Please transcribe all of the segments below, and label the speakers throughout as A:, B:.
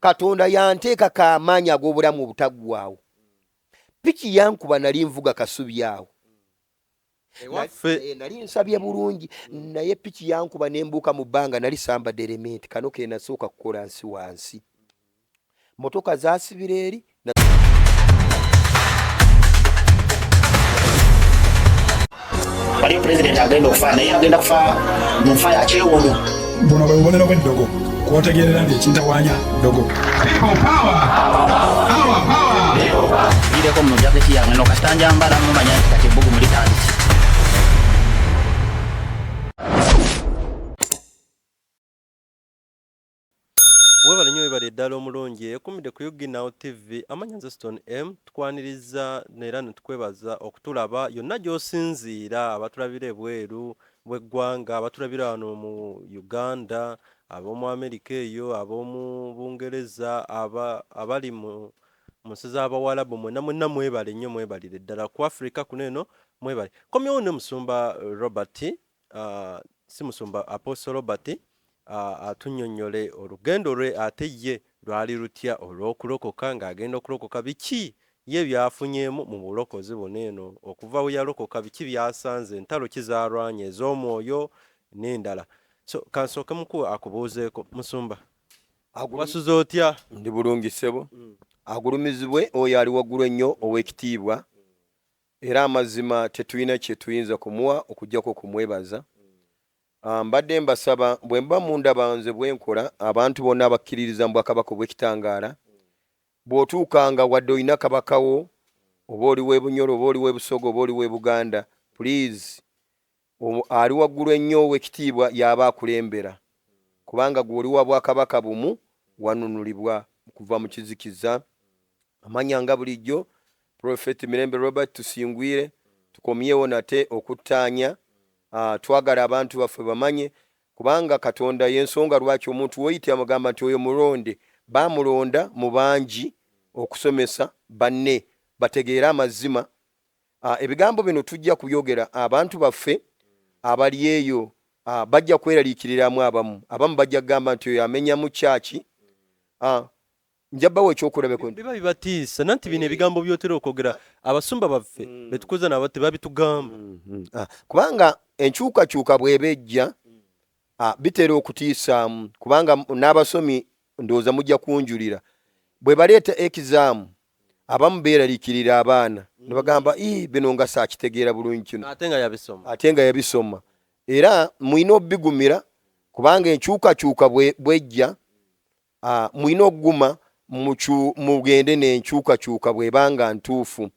A: Katonda yanteeka kaamaanyi ag'obulamu obutaggwaawo. Piki yankuba nali nvuga kasubi awo. Nali nsabye bulungi naye piki yankuba nembuuka mu bbanga nali sambadde elementi kano ke nasooka kukola nsi wansi. Motoka zaasibira eri.
B: Waliyo pulezidenti agenda okufa naye agenda kufa mu nfa ya kyewuunyo.
C: Buno bwe bubonero bw'eddogo kwotegeerera nti ekintawanya ddogo.
B: Gireko mu jaketi yange no kasita njambala mumanya nti kati ebbugumu litandise.
D: Webale nnyo webale eddala omulungi ekumidde ku Uginawo TV amanya nze Stone M tukwaniriza neera ne tukwebaza okutulaba yonna gy'osinziira abatulabira ebweru bw'eggwanga abatulabira wano mu Uganda ab'omu Amerika eyo ab'omu Bungereza abali mu nsi z'Abawarabu mwenna mwebale nnyo mwebalire ddala ku Africa kuno eno mwebale. Komyewo ne musumba Robert si musumba Apostle Robert atunnyonnyole olugendo lwe ate ye lwali lutya olw'okulokoka ng'agenda okulokoka biki ye byafunyeemu mu bulokozi buno eno okuva we yalokoka biki byasanze entalo kizaalwanye ez'omwoyo n'endala. So kansooke muku akubuuzeeko musumba wasuze otya?
A: Ndi bulungi ssebo. Agulumizibwe oyo ali waggulu ennyo ow'ekitiibwa era amazima tetulina kye tuyinza kumuwa okuggyako kumwebaza. Mbadde mbasaba bwe mba mundaba nze bwe nkola abantu bonna abakkiririza mu bwakabaka obw'ekitangaala bw'otuukanga wadde olina kabakawo oba oli w'e Bunyoro oba oli w'e Busoga oba oli w'e Buganda please ali waggulu ennyo ow'ekitiibwa y'aba akulembera kubanga gwe oli wa bwakabaka bumu wanunulibwa kuva mu kizikiza amanya nga bulijjo Prophet Mirembe Robert tusingwire tukomyewo nate okuttaanya. Twagala abantu baffe bamanye kubanga Katonda y'ensonga lwaki omuntu woyita amagamba nti oyo mulonde bamulonda mu bangi okusomesa banne bategeera amazima. Ebigambo bino tujja kubyogera abantu baffe abali eyo bajja kweraliikiriramu abamu bajja kugamba nti oyo amenya mu kyaki. Njabbawo ekyokulabeko
D: biba bibatiisa nanti bino ebigambo byotera okwogera abasumba baffe betukuza nabo tebabitugamba
A: kubanga enkyukakyuka bw'ebejja bitera okutiisaamu kubanga n'abasomi ndowooza mujja kunjulira bwe baleeta ekizaamu abamu beeraliikirira abaana ne bagamba bino nga saakitegeera bulungi kino ate nga yabisoma era mulina obbigumira kubanga enkyukakyuka bw'ejja mulina okuguma mugende n'enkyukakyuka bw'ebanga ntuufu.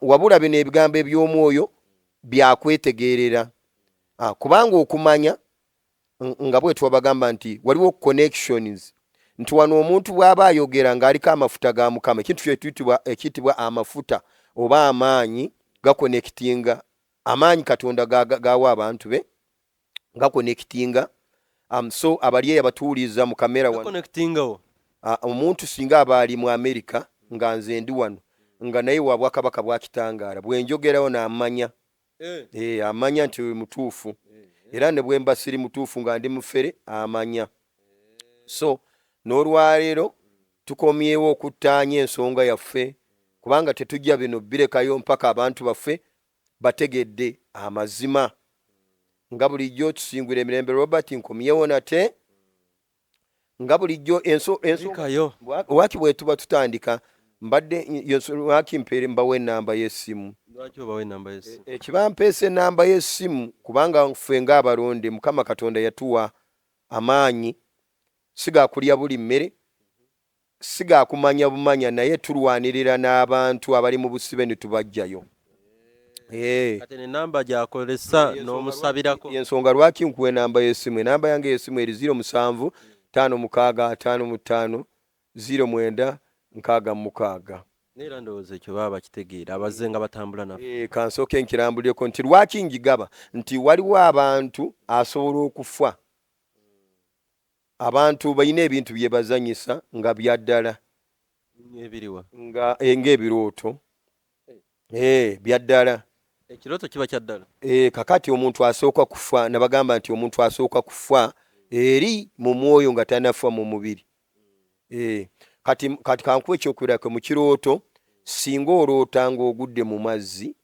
A: Wabula bino ebigambo eby'omwoyo byakwetegeerera kubanga okumanya nga bwe twabagamba nti waliwo connections nti wano omuntu bw'aba ayogera ng'aliko amafuta ga Mukama ekintu ekiyitibwa amafuta oba amaanyi gakonekitinga amaanyi Katonda gawa abantu be gakonekitinga. So abali eyo abatuuliza mu kamera
D: wano
A: omuntu singa aba ali mu Amerika nga nze ndi wano nga naye wa bwakabaka bwa kitangaala bwe njogerawo n'amanya amanya nti mutuufu era ne bwe mba siri mutuufu nga ndi mufere amanya. So n'olwaleero tukomyewo okuttaanya ensonga yaffe kubanga tetujja bino birekayo mpaka abantu baffe bategedde amazima. Nga bulijjo tusingwire Mirembe Robert nkomyewo nate nga bulijjo waki bwe tuba tutandika mbadde waki mpeere mbawe ennamba y'essimu. Ekibampeesa ennamba y'essimu kubanga ffe ng'abalonde Mukama Katonda yatuwa amaanyi sigakulya buli mmere sigakumanya bumanya naye tulwanirira n'abantu abali mu busibe ne tubajjayo.
D: Kati enamba gyakolesa n'omusabirako
A: ensonga lwaki nkuwa enamba y'essimu. Enamba yange y'essimu eri 07 56 55 09 66.
D: Neera ndowooza ekyo baba bakitegeera abazze nga batambula nabo.
A: Kansooke nkirambulireko nti lwaki njigaba nti waliwo abantu asobola okufa abantu balina ebintu bye bazanyisa nga bya ddala ng'ebirooto bya ddala.
D: Ekirooto kiba kya ddala.
A: Kakati omuntu asooka kufa nabagamba nti omuntu asooka kufa eri mu mwoyo nga tanafa mu mubiri. kati kankuwe ekyokulabirako mu kirooto singa oloota ng'ogudde mu mazzi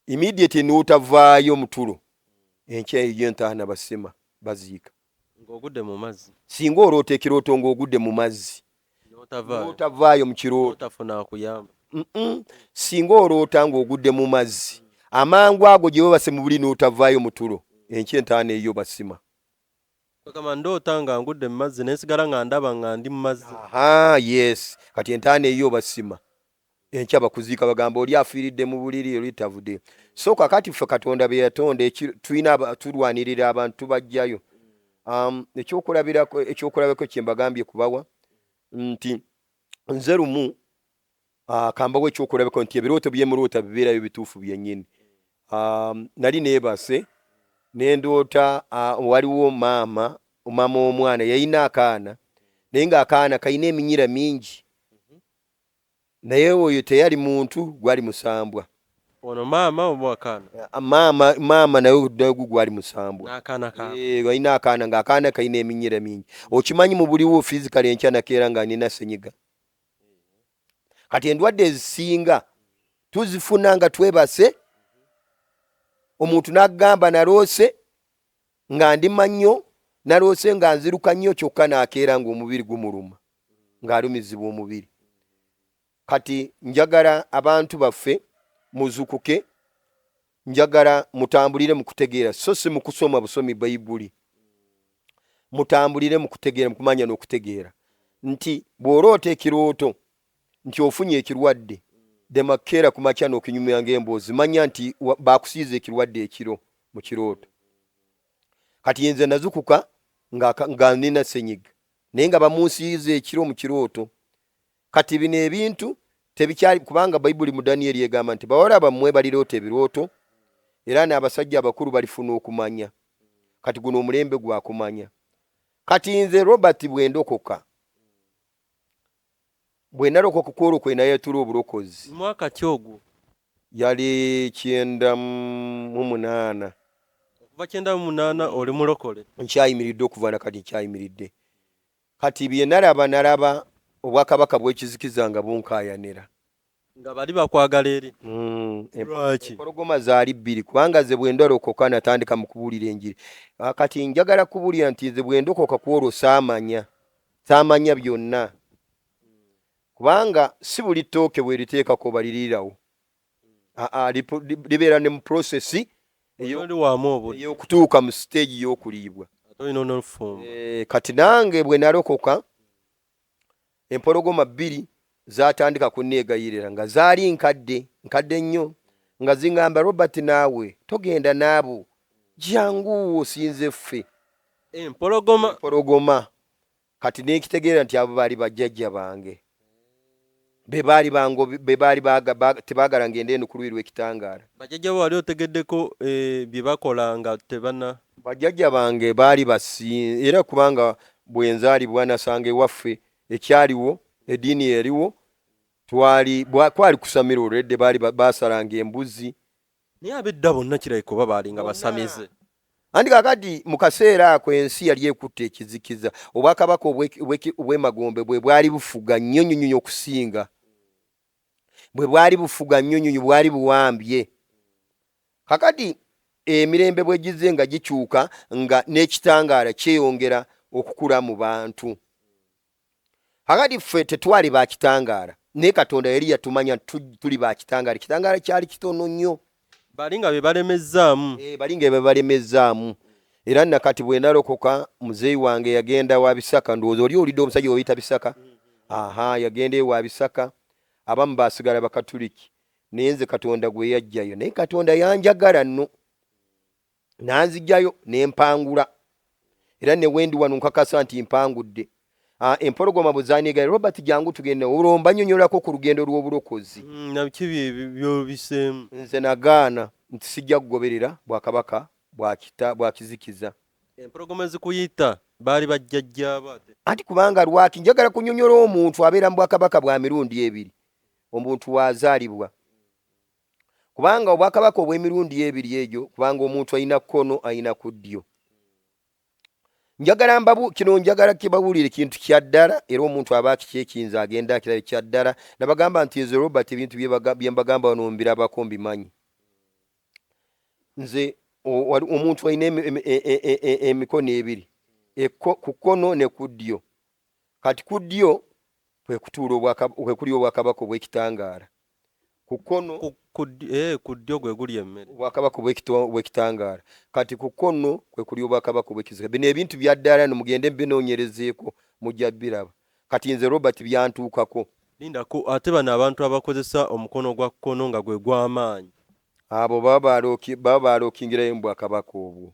A: immediate n'otavaayo mu tulo enkya eyo entaana basema baziika
D: ng'ogudde mu mazzi
A: singa oloota ekirooto ng'ogudde mu mazzi n'otavaayo mu kirooto
D: otafuna akuyamba
A: singa oloota ng'ogudde mu mazzi amangu ago gye babase mu buli n'otavaayo mu tulo enkya entaana eyo basima
D: kama ndoota nga ngudde mu mazzi nesigala nga ndaba nga ndi mu mazzi
A: yes kati entaana eyo basima enkya bakuziika bagamba oli afiiridde mu buliri oli tavudde so kakati ffe Katonda bye yatonda tulina tulwanirira abantu tubajjayo ekyokulabirako kye mbagambye kubawa nti nze lumu kambawo ekyokulabirako nti ebirooto byemuloota bibeerayo bituufu byennyini nali neebase nendoota waliwo maama w'omwana yalina akaana naye ng'akaana kalina eminyira mingi naye oyo teyali muntu gwali musambwa
D: ono maama oba akaana
A: maama naye gwali musambwa
D: n'akaana
A: walina akaana ng'akaana kalina eminyira mingi okimanyi mu buliwo fizikali enkya nakeera nga nina senyiga kati endwadde ezisinga tuzifuna nga twebase omuntu n'agamba naloose nga ndima nnyo naloose nga nziruka nnyo kyokka n'akeera ng'omubiri gumuluma ng'alumizibwa omubiri kati njagala abantu baffe muzukuke njagala mutambulire mu kutegeera so si mu kusoma busomi bayibuli mutambulire mu kutegeera mu kumanya n'okutegeera nti bw'oloota ekirooto nti ofunye ekirwadde demakeera ku makya n'okinyumya ng'emboozi manya nti baakusiiza ekirwadde ekiro mu kirooto kati nze nazukuka nga nina senyiga naye nga bamunsiiza ekiro mu kirooto kati bino ebintu tebikyali kubanga bayibuli mu Danieri egamba nti bawala bammwe baliroota ebirooto era n'abasajja abakulu balifuna okumanya kati guno omulembe gwa kumanya kati nze Robert bwendokoka bwe nalokoka kwolokwe naye tuli obulokozi
D: mwaka ki ogwo
A: yali 98
D: okuva 98 oli mulokole
A: nkyayimiridde okuva nakati nkyayimiridde kati bye nalaba obwakabaka bw'ekizikiza nga bunkaayanira
D: nga bali bakwagala eri
A: empologoma zaali 2 kubanga ze bwendalokoka natandika mu kubuulira enjiri kati njagala kubuulira nti ze bwendokoka kwolwo saamanya byonna kubanga si buli ttooke bweriteekako baliriirawo libeera ne mu prosesi ey'okutuuka mu siteegi y'okuliibwa kati nange bwe nalokoka empologoma 2 zatandika kunneegayirira nga zaali nkadde nnyo nga zingamba Robert naawe togenda naabo jangu osinze ffe empologoma kati nekitegeera nti abo baali bajjajja bange bebaali tebaagala ngende eno ku luuyi lw'ekitangaala
D: bajjajja bo wali otegeddeko bye bakola nga tebana
A: bajjajja bange baali era kubanga bwe nzaalibwa nasanga ewaffe ekyaliwo eddiini eriwo kwali kusamira olwedde baali basalanga embuzi
D: naye abedda bonna kirabika oba baali nga basamize
A: anti kakati mu kaseera ako ensi yali ekutta ekizikiza obwakabaka obw'emagombe bwe bwali bufuga nnyo okusinga bwe bwali bufuga nnyo bwali buwambye kakati emirembe bwe gize nga gikyuka nga n'ekitangaala kyeyongera okukula mu bantu kakati ffe tetwali bakitangaala naye Katonda yali yatumanya tuli bakitangaala ekitangaala kyali kitono nnyo
D: balinga be balemezzaamu era nakati bwe nalokoka muzeeyi wange yagenda wa Bisaka ndowooza oli olidde omusajja oyita Bisaka yagenda ewa Bisaka abamu basigala bakatuliki naye nze Katonda gwe yajjayo naye Katonda yanjagala nno nanzijjayo nempangula era ne wendi wano nkakasa nti mpangudde empologoma buzaniga Robert jangu tugende olomba nyonyolako ku lugendo lw'obulokozi nakibi byobisemu
A: nze nagaana nti sijja kugoberera bwakabaka bwakizikiza
D: empologoma zikuyita baali bajjajja bate
A: anti kubanga lwaki njagala kunyonyola omuntu abeera mu bwakabaka bwa mirundi 2 omuntu wazaalibwa kubanga obwakabaka obw'emirundi 2 egyo kubanga omuntu alina kkono alina ku ddyo njagala mbabu kino njagala kibawulire kintu kya ddala era omuntu aba akikyekinza agenda akirabe kya ddala nabagamba nti nze Robert ebintu bye mbagamba wano mbirabako mbimanyi nze omuntu alina emikono ebiri ku kkono ne ku ddyo kati ku ddyo kwe kuli obwakabaka obw'ekitangaala ku kkono
D: ku ddyo gwe guli emmere
A: obwakabaka obw'ekitangaala kati ku kkono kwe kuli obwakabaka obw'ekizikiza bino ebintu bya ddala mugende mbinoonyerezeeko mujja biraba kati nze Robert byantuukako
D: lindako ate bano abantu abakozesa omukono gwa kkono nga gwe gw'amaanyi
A: abo baba balookingirayo mu bwakabaka obwo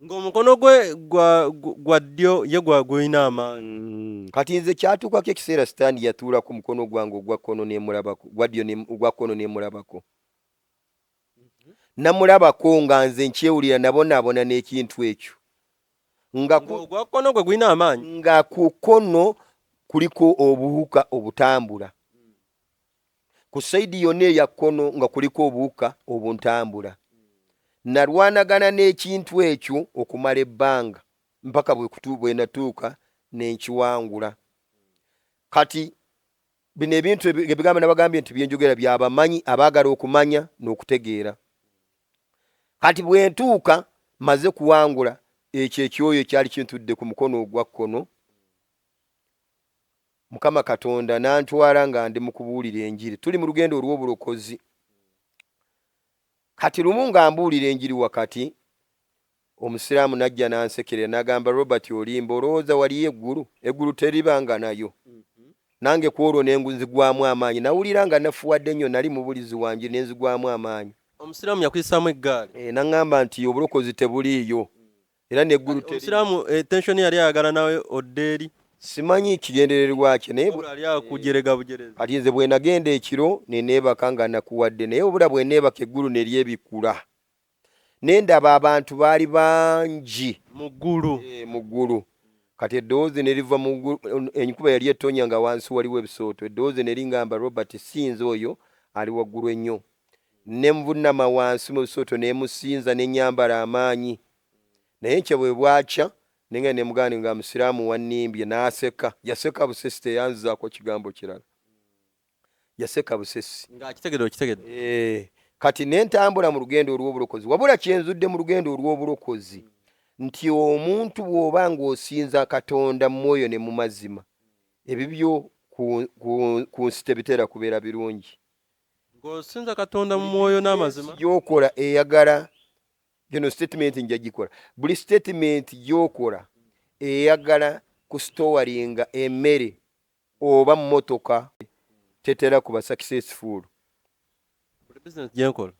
D: ng'omukono gwe gwa ddyo ye gwalina amaanyi
A: kati nze kyatuukako ekiseera sitaani yatuula ku mukono gwange ogwa kkono nemulabako gwa ddyo ogwa kkono nemulabako namulabako nga nze nkyewulira nabonaabona n'ekintu ekyo
D: ogwa kkono gwe gulina amaanyi
A: nga ku kkono kuliko obuwuka obutambula ku sayidi yonna eya kkono nga kuliko obuwuka obuntambula nalwanagana n'ekintu ekyo okumala ebbanga mpaka bwe natuuka nenkiwangula kati bino ebintu ebigamba nabagambye nti byenjogera byabamanyi abaagala okumanya n'okutegeera kati bwe ntuuka maze kuwangula ekyo ekyoyo ekyali kintudde ku mukono ogwa kkono Mukama Katonda nantwala nga ndi mu kubuulira enjiri tuli mu lugendo olw'obulokozi kati lumu nga mbuulira enjiri wakati omusiraamu najja nansekera nagamba Robert olimba olowooza waliyo eggulu teribanga nayo nange kwolwo nenzigwamu amaanyi nawulira nga nafuwadde nnyo nali mu bulizi wange nenzigwamu amaanyi
D: omusiraamu yakuyisaamu eggaali
A: naŋŋamba nti obulokozi tebuliiyo era neggulu
D: omusiraamu tensioni yali ayagala nawe oddeeri
A: simanyi kigendererwa kye naye kati nze bwe nagenda ekiro neneebaka nga nakuwadde naye obula bwe neebaka eggulu ne lyebikula nendaba abantu baali bangi mu ggulu kati eddoboozi ne liva mu ggulu enkuba yali ettonya nga wansi waliwo ebisooto eddoboozi ne lingamba Robert sinza oyo ali waggulu ennyo ne nvunama wansi mu bisooto nemusinza nenyambala amaanyi naye nkye bwe bwakya nenga nemugani nga musiraamu wannimbye naseka yaseka busesi teyanzizaako kigambo kirala yaseka busesi
D: ng'akitegedde
A: kati nentambula mu lugendo olw'obulokozi wabula kyenzudde mu lugendo olw'obulokozi nti omuntu bw'oba ng'osinza Katonda mu mwoyo ne mu mazima ebibyo ku nsi tebitera kubeera birungi
D: ng'osinza Katonda mu mwoyo n'amazima
A: gyokola eyagala gino statement nja gikola buli statement gyokola eyagala kustowalinga emmere oba mmotoka tetera kuba successful
D: business gyenkola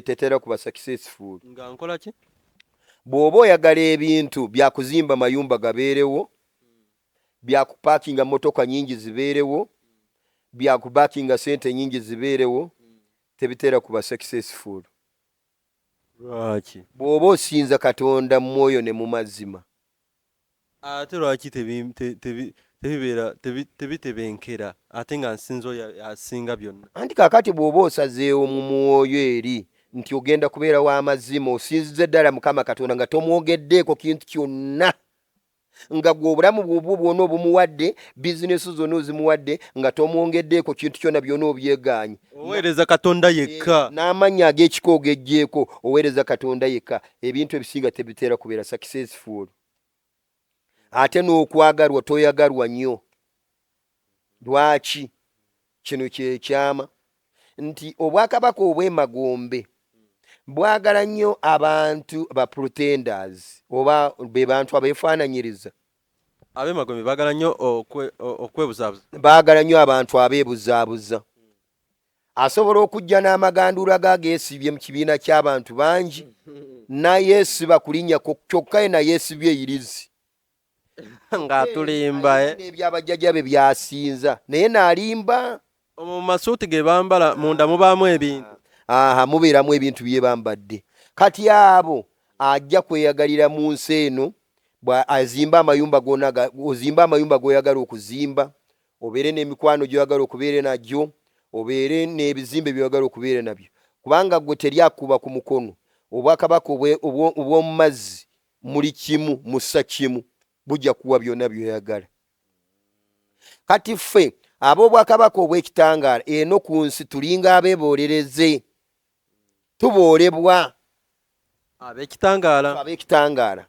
A: tetera kuba successful
D: nga nkola ki
A: bw'oba oyagala ebintu byakuzimba mayumba gabeerewo byakupakinga motoka nyingi zibeerewo byakubakinga sente nyingi zibeerewo tebitera kuba successful
D: lwaki
A: bw'oba osinza Katonda mu mwoyo ne mu mazima
D: ate lwaki tebitebenkera ate nga nsinza oyo asinga byonna
A: anti kakati bw'oba osazeewo mu mwoyo eri nti ogenda kubeera w'amazima osinzize ddala Mukama Katonda nga tomwogeddeeko kintu kyonna nga gwe obulamu bwobwo bwonna obumuwadde bizinesi zonna ozimuwadde nga tomwongeddeeko kintu kyonna byonna obyegaanyi
D: oweereza Katonda yekka
A: n'amannya ag'ekika ogeggyeko oweereza Katonda yekka ebintu ebisinga tebiteera kubeera successful ate n'okwagalwa toyagalwa nnyo lwaki kino kyekyama nti obwakabaka obw'emagombe bwagala nnyo abantu ba pretenders oba be bantu abeefaananyiriza
D: ab'emagombe baagala nnyo okwebuzaabuza
A: baagala nnyo abantu abeebuzaabuza asobola okujja n'amagandula gageesibye mu kibiina ky'abantu bangi nayeesiba ku linnya kyokka ye nayeesibye eyirizi
D: ng'atulimba
A: ebyabajjajja be byasinza naye n'alimba
D: mu masuuti ge bambala munda mubaamu ebintu
A: mubeeramu ebintu bye bambadde kati abo ajja kweyagalira mu nsi eno azimba amayumba gonna ozimba amayumba g'oyagala okuzimba obeere n'emikwano gy'oyagala okubeera nagyo obeere n'ebizimbe by'oyagala okubeera nabyo kubanga gwe teryakuba ku mukono obwakabaka obw'omu mazzi muli kimu mussa kimu bujja kuwa byonna byoyagala. Kati ffe ab'obwakabaka obw'ekitangaala eno ku nsi tulinga abeebolereze, tuboolebwa
D: ab'ekitangaala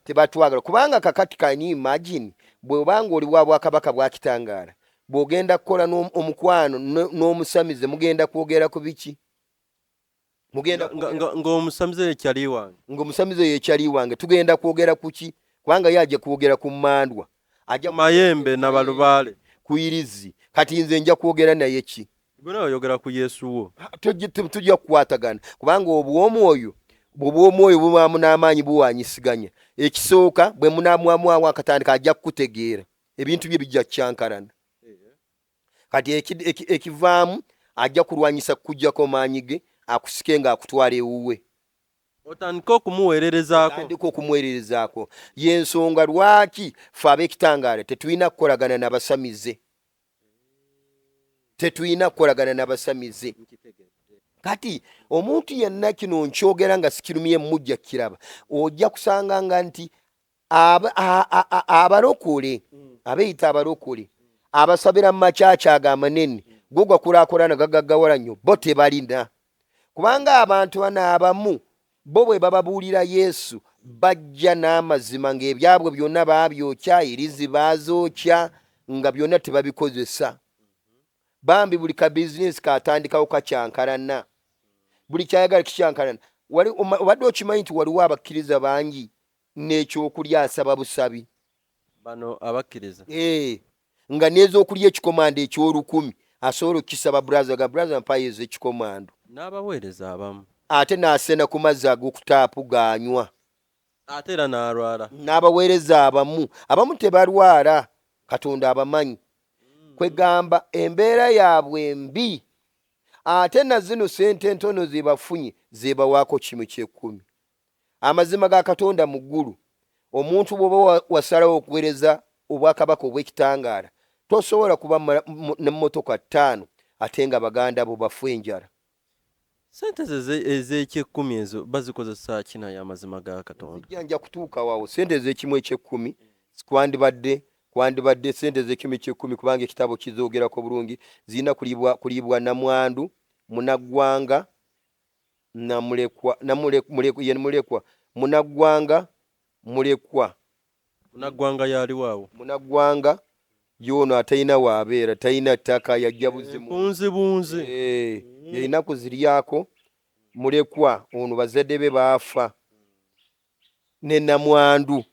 A: tebatwagala kubanga kakati kani imagine bw'obanga oli wa bwakabaka bwa kitangaala bw'ogenda kukola omukwano n'omusamize mugenda kwogera ku biki?
D: ng'omusamize
A: yekyali wange tugenda kwogera ku ki? Kubanga yajja kwogera ku mmandwa
D: mayembe n'abalubaale
A: kuyirizi, kati nze nja kwogera naye ki?
D: bwena oyogera ku Yesu wo
A: tujja kukwatagana kubanga obw'omwoyo bubaamu n'amaanyi buwanyisiganya. Ekisooka bwe munaamwamu akatandika ajja kukutegeera ebintu bye bijja kukyankalana. Kati ekivaamu ajja kulwanyisa kukujjako maanyi ge akusike ng'akutwala ewuwe
D: otandika okumuweererezaako.
A: Y'ensonga lwaki ffe ab'ekitangaala tetulina kukolagana n'abasamize. Kati omuntu yenna kino nkyogera nga sikirumye mujja kiraba ojja kusanga nga nti abalokole abeeyita abalokole abasabira mu makyakya ago amanene go gakulaakulana gagaggawala nnyo bo tebalina. Kubanga abantu bano abamu bo bwe bababuulira Yesu bajja n'amazima ng'ebyabwe byonna baabyokya, erizi baazookya nga byonna tebabikozesa. Bambi buli ka bizinesi katandikawo kakyankalana, buli kyayagala kikyankalana. Obadde okimanyi nti waliwo abakkiriza bangi n'ekyokulya asaba busabi
D: bano abakkiriza
A: nga n'ez'okulya ekikomando eky'olukumi asobola okukisaba bulaza mpayo ez'ekikomando
D: n'abaweereza abamu
A: ate n'asena ku mazzi ag'okutaapu ganywa
D: ate era n'alwala.
A: N'abaweereza abamu tebalwala, Katonda abamanyi. Kwegamba embeera yaabwe mbi ate na zino sente entono ze bafunye zebawaako 1/10. Amazima ga Katonda mu ggulu omuntu bw'oba wasalawo okuweereza obwakabaka obw'ekitangaala tosobola kuba n'emmotoka 5 ate nga baganda bo bafu enjala.
D: Sente ez'ekyekumi ezo bazikozesa kina y'amazima ga Katonda?
A: Nja kutuuka waawo. Sente ez'ekimu ekyekumi kwandibadde sente ez'ekimu ekyekumi kubanga ekitabo kizoogerako bulungi zirina kulibwa namwandu, munaggwanga,
D: munaggwanga yaliwaawo.
A: Munaggwanga yono atalina waabeera, talina ttaka, yajja
D: bunzi
A: yalina kuziryako. Mulekwa ono bazadde be baafa, ne namwandu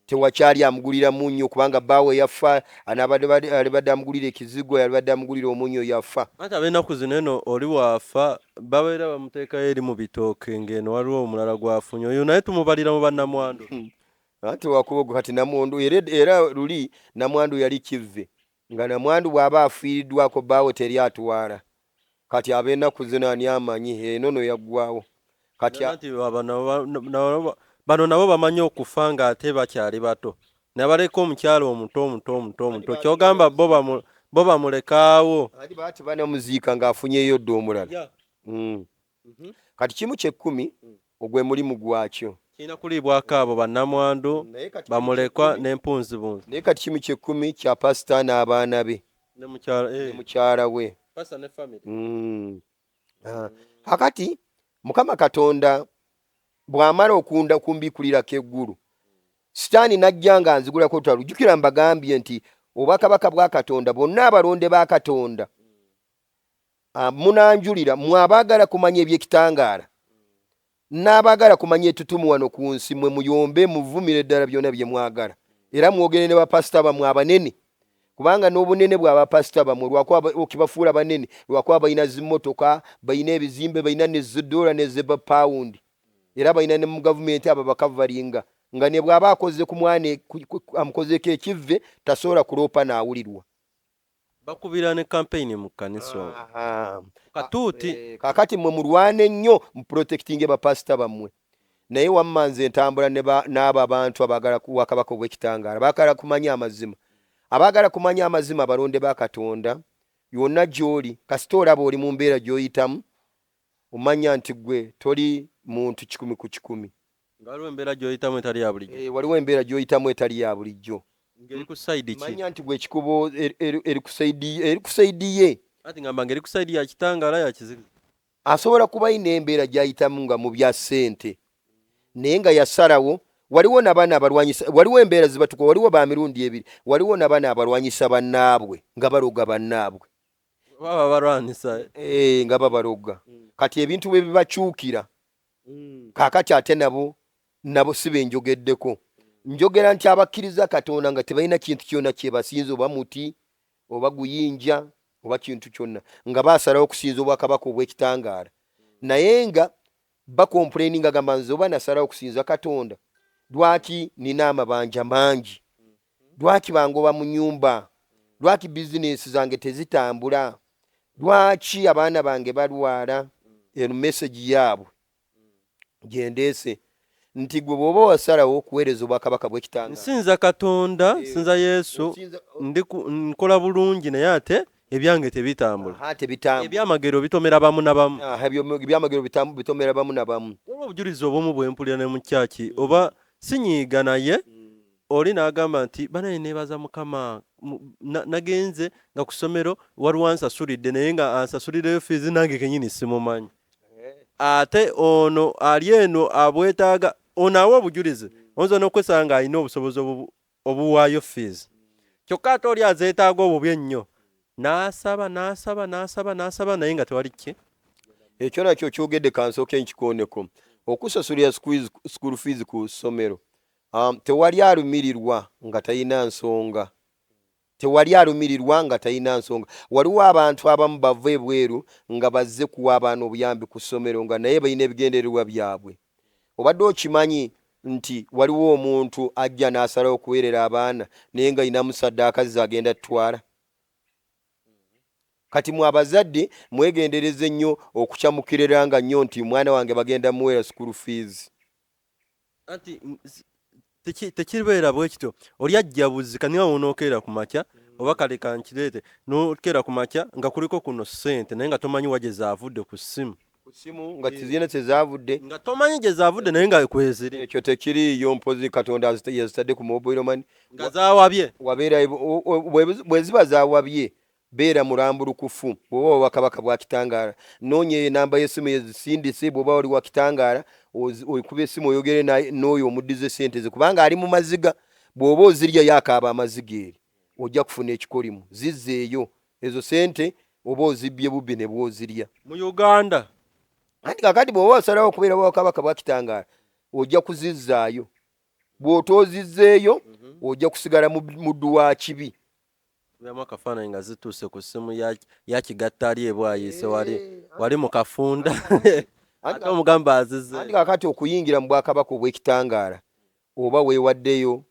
A: tewakyali amugulira munnyo kubanga bbaawe yafa, alibadde amugulira ekizigo, yalibadde amugulira omunnyo yafa.
D: Ate ab'ennaku zino eno oli waafa babeera bamuteekayo eri mu bitooke ng'eno waliwo omulala gwafunye, oyo naye tumubalira mu bannamwandu.
A: Ate wakuba kati namwandu era luli namwandu yali kivve, nga namwandu bw'aba afiiriddwako bbaawe teri atwala. Kati ab'ennaku zino ani amanyi enono yaggwawo. Kati
D: bano nabo bamanyi okufa ng'ate bakyali bato, ne baleka omukyalo omuto kyogamba bo bamulekaawo
A: ati banamuziika ng'afunyeyo dda omulala. Kati 1/10 ogwe mulimu gwakyo
D: kirina kuliibwako abo bannamwandu bamulekwa n'empunzibunzi.
A: Naye kati 1/10 kya pasita n'abaana be
D: ne
A: mukyala we.
D: pastor ne family.
A: Kakati Mukama Katonda bw'amala kumbikulirako eggulu, Sitaani n'ajja nga nzigulako ttalo. Jjukira mbagambye nti obwakabaka bwa Katonda bonna abalonde ba Katonda munanjulira mmwe abaagala kumanya eby'ekitangaala n'abaagala kumanya ettutumu wano ku nsi, mwe muyombe muvumire ddala byonna bye mwagala era mwogere ne bapasita bammwe abanene, kubanga n'obunene bw'abapasita bammwe lwakuba okibafuula banene lwakuba balina zimmotoka, balina ebizimbe, balina ne $1 ne $2 era balina ne mu gavumenti abo bakavalinga, nga ne bw'aba akoze ku mwana amukozeko ekivve tasobola kuloopa n'awulirwa.
D: Bakubira ne campaign mu kkanisa katuuti.
A: Kakati mwe mulwane nnyo mu protecting bapasita bammwe, naye wamma nze ntambula n'abo abantu abaagala kuwakabaka obw'ekitangaala, baagala kumanya amazima. Abaagala kumanya amazima abalonde ba Katonda yonna gy'oli kasita olaba oli mu mbeera gy'oyitamu, omanya nti gwe toli muntu 10 ku 10.
D: Ngaliwo embeera gy'oyitamu etali ya bulijjo.
A: Waliwo embeera gy'oyitamu etali ya bulijjo.
D: Ngeri ku side ki?
A: Manya nti gwe ekikubo eri ku saidi ye.
D: Ati ngamba ngeri ku side ya kitangaala ya kizikiza.
A: Asobola kuba ina embeera gy'ayitamu nga mu bya ssente. Naye nga yasalawo, waliwo n'abaana abalwanyisa, waliwo embeera zibatuka, waliwo ba mirundi ebiri, waliwo n'abaana abalwanyisa bannaabwe nga baloga bannaabwe.
D: Baba balwanisa.
A: Nga babaloga. Kati ebintu bwe bibakyukira. Kaakati ate nabo si be njogeddeko. Njogera nti abakkiriza Katonda nga tebalina kintu kyonna kye basinza, oba muti oba guyinja oba kintu kyonna, nga baasalawo okusinza obwakabaka obw'ekitangaala. Naye nga bakomplaininga gamba nze oba nasalawo okusinza Katonda, lwaki nina amabanja mangi, lwaki bangoba mu nnyumba, lwaki bizinesi zange tezitambula, lwaki abaana bange balwala. Eno message yaabwe gyendeese nti gwe bw'oba wasalawo okuweereza obwakabaka bw'ekitangaala,
D: nsinza Katonda, nsinza Yesu, nkola bulungi, naye ate ebyange tebitambula. Ebyamagero bitomera bamu na bamu.
A: Ebyamagero bitomera bamu na bamu.
D: Oba obujulizi obumu bwe mpulira ne mu kyaki, oba sinyiiga naye oli n'agamba nti banaye neebaza Mukama, nagenze nga ku ssomero waliwo ansasulidde, naye nga ansasulirayo fiizi nange kenyini simumanyi. Ate ono ali eno abwetaaga, ono awa obujulizi, oyinza n'okwesanga alina obusobozi obuwaayo fiizi, kyokka ate oli azeetaaga obubi ennyo, n'asaba naye nga tewali ki.
A: Ekyo nakyo kyogedde kansooke nkikooneko. Okusasulira school fees ku ssomero, tewali alumirirwa nga talina nsonga. Waliwo abantu abamu bava ebweru nga bazze kuwa abaana obuyambi ku ssomero nga naye balina ebigendererwa byabwe. Obadde okimanyi nti waliwo omuntu ajja n'asalawo okuweerera abaana naye nga alina musaddaaka zagenda tutwala? Kati mwe abazadde mwegendereze nnyo okukyamukiranga nnyo nti mwana wange bagenda muweera school fees.
D: Ati tekibeera bwe kityo, oli ajja buzika niwe onookeera ku makya, oba kale kankireete n'okeera ku makya nga kuliko kuno ssente naye nga tomanyi wa gye zaavudde ku ssimu
A: nga tizina tezaavudde,
D: nga tomanyi gye zaavudde naye nga kweziri.
A: Ekyo tekiriiyo, mpozi Katonda yazitadde ku mobile money
D: nga zaawabye.
A: Bwe ziba zaawabye, beera mulambulukufu. Bw'oba wa Kabaka bwa Kitangaala, noonya enamba y'essimu ezisindise. Bw'oba oli wa Kitangaala, okuba essimu oyogere n'oyo omuddize ssente ze, kubanga ali mu maziga. Bw'oba ozirya yakaaba amaziga eri, ojja kufuna ekikolimu. Zizzeeyo ezo ssente, oba ozibbye bubbi ne bw'ozirya
D: mu Uganda.
A: Anti kakati bw'oba osalawo okubeera wa Kabaka bwa Kitangaala, ojja kuzizzaayo. Bw'otoozizzeeyo, ojja kusigala muddu wa kibi.
D: Byamu akafaananyi nga zituuse ku ssimu ya kigattali ebwayiise wali mu kafunda ate omugamba azizze.
A: Anti kakati okuyingira mu Bwakabaka obw'Ekitangaala, oba weewaddeyo,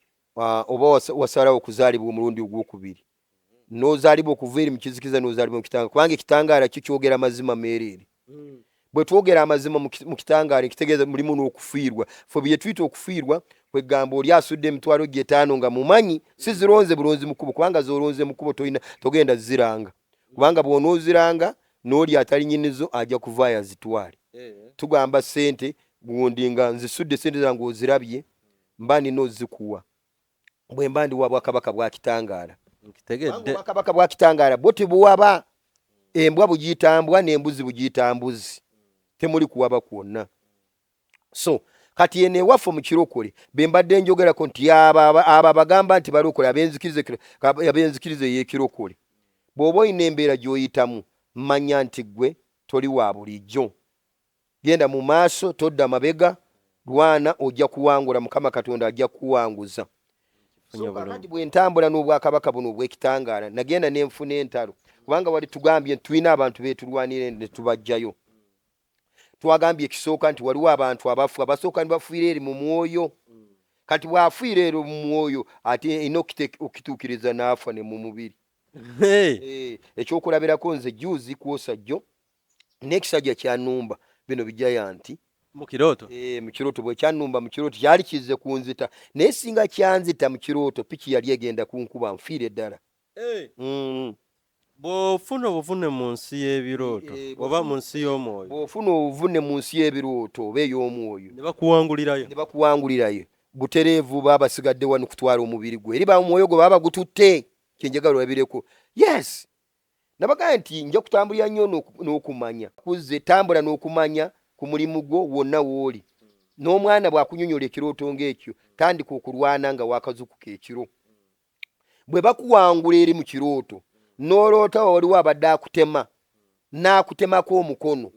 A: oba wasalawo okuzaalibwa omulundi ogwokubiri, n'ozaalibwa okuva eri mu kizikiza n'ozaalibwa mu Kitangaala, kubanga Ekitangaala kyogera mazima meereere. Bwe twogera amazima mu Kitangaala, kitegeeza mulimu n'okufiirwa. Ffe bye tuyita okufiirwa kwegamba oli asudde emitwalo gye 5 nga mumanyi si zironze bulonzi mukubo, kubanga zolonze mukubo togenda ziranga, kubanga bw'onooziranga n'oli atali nyinizo ajja kuvaayo azitwale. Tugamba ssente gundi nga nzisudde ssente zange ozirabye, mba nina ozikuwa bwe mba ndi wa Bwakabaka bwa Kitangaala. Bwakabaka bwa Kitangaala bwo tebuwaba. Embwa bugiyitambwa n'embuzi bugiyitambuzi, temuli kuwaba kwonna. So kati ene waffe mu kirokole be mbadde njogerako nti aba bagamba nti balokole abenzikirize y'ekirokole. Bw'oba olina embeera gy'oyitamu, manya nti gwe toli wa bulijjo. Genda mu maaso, todda mabega, lwana ojja kuwangula. Mukama Katonda ajja kuwanguza. So kakati bwe ntambula n'Obwakabaka buno obw'Ekitangaala, nagenda n'enfuna entalo, kubanga wali tugambye tulina abantu beetulwanire ne tubajjayo. Twagambye ekisooka nti waliwo abantu abafu, abasooka ne bafiira eri mu mwoyo. Kati bw'afiira eri mu mwoyo, ate ina okituukiriza n'afa ne mu mubiri. Ekyokulabirako nze juzi kwosajjo n'ekisajja kyannumba bino bijjaya nti
D: mu kirooto.
A: Mu kirooto bwe kyannumba mu kirooto kyali kizze kunzita, naye singa kyanzita mu kirooto piki yali egenda kunkuba nfiire ddala.
D: bw'ofuna obuvune mu nsi y'ebirooto oba mu nsi y'omwoyo
A: bw'ofuna obuvune mu nsi y'ebirooto oba ey'omwoyo
D: ne bakuwangulirayo
A: butereevu baba basigadde wano kutwala omubiri gwe eri omwoyo gwe baba gututte kyenjagala olabireko yes nabagaa nti nja kutambulira nnyo n'okumanya kuzze tambula n'okumanya ku mulimu gwo wonna wooli n'omwana bw'akunyonyola ekirooto ng'ekyo tandika okulwana nga wakazukuka ekiro bwe bakuwangula eri mu kirooto n'oloota waliwo abadde akutema n'akutemako omukono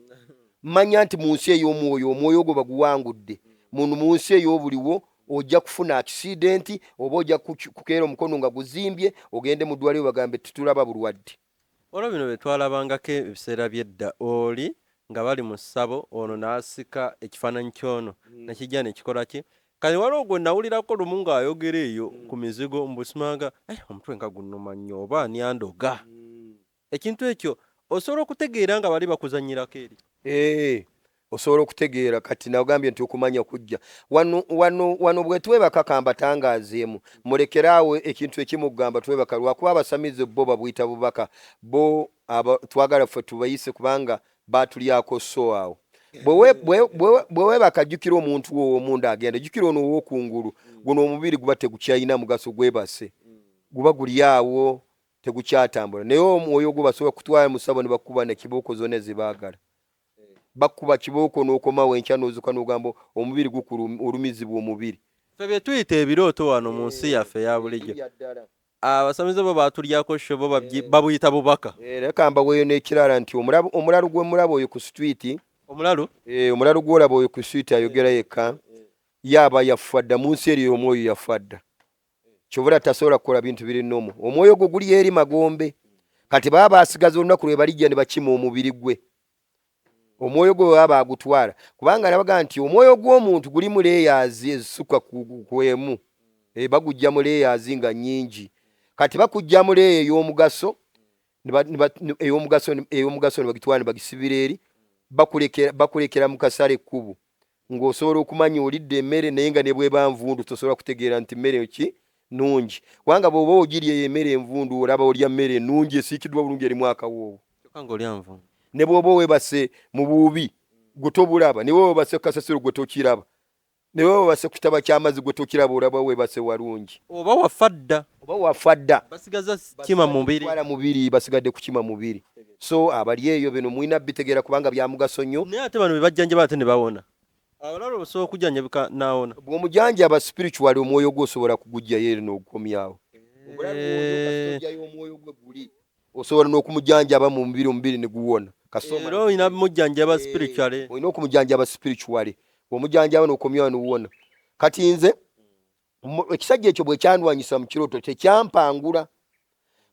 A: manya nti mu nsi ey'omwoyo omwoyo gwo baguwangudde mu nsi ey'obuliwo ojja kufuna akisidenti oba ojja kukeera omukono nga guzimbye ogende mu ddwaliro bagambe tutulaba bulwadde
D: olwo bino bye twalabangako ebiseera by'edda oli nga bali mu ssabo ono n'asika ekifaananyi ky'ono nekijja nekikola ki kati waliwo gwe nawulirako lumu ng'ayogera eyo ku mizigo mbusimanga omutwe nga gunnuma nnyo oba nyandoga ekintu ekyo osobola okutegeera nga bali bakuzannyirako eri
A: osobola okutegeera kati nagambye nti okumanya kujja wano bwe twebaka kambatangaazeemu mulekeraawo ekintu ekimu kugamba twebaka lwakuba abasamize bo babuyita bubaka bo twagala ffe tubayise kubanga batulyako so awo bwe webaka jjukira omuntu w'omunda agenda jjukira ono ow'okungulu guno omubiri guba tegukyalina mugaso gwebase guba guli awo tegukyatambula naye omwoyo gwo basobola kutwala mu ssabo ne bakuba nekibooko zonna ezibaagala bakuba kibooko n'okomawo enkya n'ozuka n'ogamba omubiri olumizibwa omubiri
D: ffe bye tuyita ebirooto wano mu nsi yaffe eya bulijjo abasamize bo batulyako shobo babuyita bubaka
A: leka mbaweeyo n'ekirala nti omulalu gwe mulaba oyo ku street omulalu gwolaba oyo ku street ayogera yekka yaaba yafadda mu nsi eri omwoyo yafadda kyobula tasobola kukola bintu biri nomo omwoyo gwo guli eri magombe kati baba basigaza olunaku lwe balijja ne bakima omubiri gwe omwoyo gwe baba agutwala kubanga nabaga nti omwoyo gw'omuntu guli mu layers ezisuka kwemu bagujja mu layers nga nnyingi kati bakujja mu layer ey'omugaso ey'omugaso ne bagitwala ne bagisibira eri bakulekera mu kasale ekkubu ng'osobola okumanya olidde emmere naye nga ne bweba nvundu tosobola kutegeera nti mmere ki nungi kubanga bw'oba ogirya eyo emmere envundu olaba olya mmere ennungi esiikiddwa bulungi erimu akawoowo ne bw'oba webase mu buubi gwe tobulaba ne bw'oba webase ku kasasiro gwe tokiraba ne bw'oba webase ku kitaba ky'amazzi gwe tokiraba olaba webase walungi
D: oba wafadda basigaza kima
A: mubiri basigadde ku kima mubiri so abali eyo bino mulina bitegeera kubanga bya mugaso nnyo
D: naye ate bano be bajjanjaba ate ne bawona abalala osobola okujjanjabika naawona
A: bw'omujjanjaba spiritual omwoyo gwe osobola kugujjayo eri n'ogukomyawo omwoyo gwe guli osobola n'okumujjanjaba mu mubiri ne guwona
D: era olina mujjanjaba spiritual
A: olina okumujjanjaba spiritual omujjanjaba n'okomyawo n'owona kati nze ekisajja ekyo bwe kyandwanyisa mu kirooto tekyampangula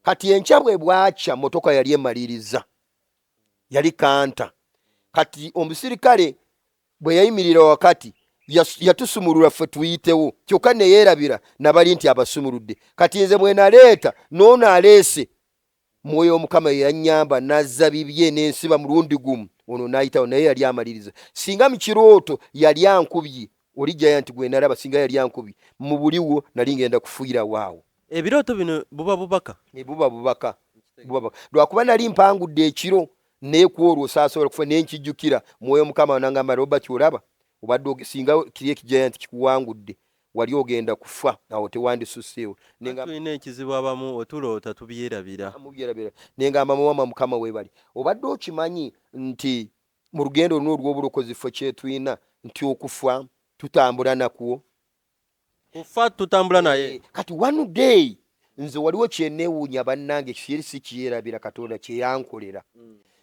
A: kati enkya bwe bwakya motoka yali emaliriza yali kanta kati omusirikale bwe yayimirira wakati yatusumulula ffe tuyitewo kyokka neyeerabira nabali nti abasumuludde kati nze bwe naleeta n'ono aleese mwoyo omukama yanyamba nazza bibye n'ensiba mulundi gumu ono n'ayitawo naye yali amaliriza singa mu kirooto yali ankubye olijjayo nti gwe nalaba singa yali ankubye mu buliwo nali ngenda kufuira waawo
D: ebirooto bino buba
A: bubaka lwakuba nali mpangudde ekiro naye kwolwo osaasobola kufa nenkijjukira mwoyo mukama nangamba Robert olaba obadde singa kiri ekijjaya nti kikuwangudde wali ogenda kufa awo tewandisuseewo
D: tulina ekizibu abamu otuloota tubyerabira
A: nengamba muwama mukama weebali obadde okimanyi nti mu lugendo luno olw'obulokozi ffe kyetulina nti okufa tutambula nakwo
D: kufa tutambula naye
A: kati one day nze waliwo kyenneewuunya bannange kiri si kyerabira Katonda kyeyankolera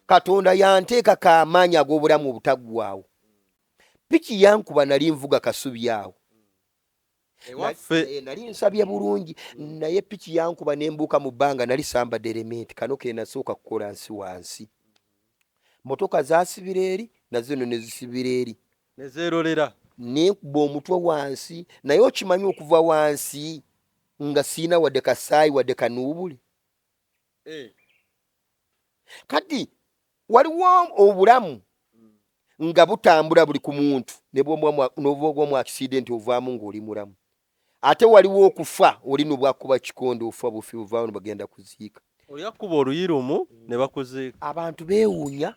A: Katonda yanteekako amaanyi ag'obulamu obutaggwaawo piki yankuba nali nvuga kasubi awo nali nsabye bulungi naye piki yankuba nembuuka mu bbanga nali sambadde elementi kano ke nasooka kukola nsi wansi motoka zasibira eri nazino nezisibira eri
D: nezeerolera
A: nenkuba omutwe wansi naye okimanyi okuva wansi nga siina wadde kasaayi wadde kanuubule kati waliwo obulamu nga butambula buli ku muntu n'obwogwa mu accident ovaamu ng'oli mulamu ate waliwo okufa oli n'obwakuba kikonde ofa bufi ovaamu bagenda kuziika
D: oli akuba oluyirumu ne bakuziika
A: abantu beewuunya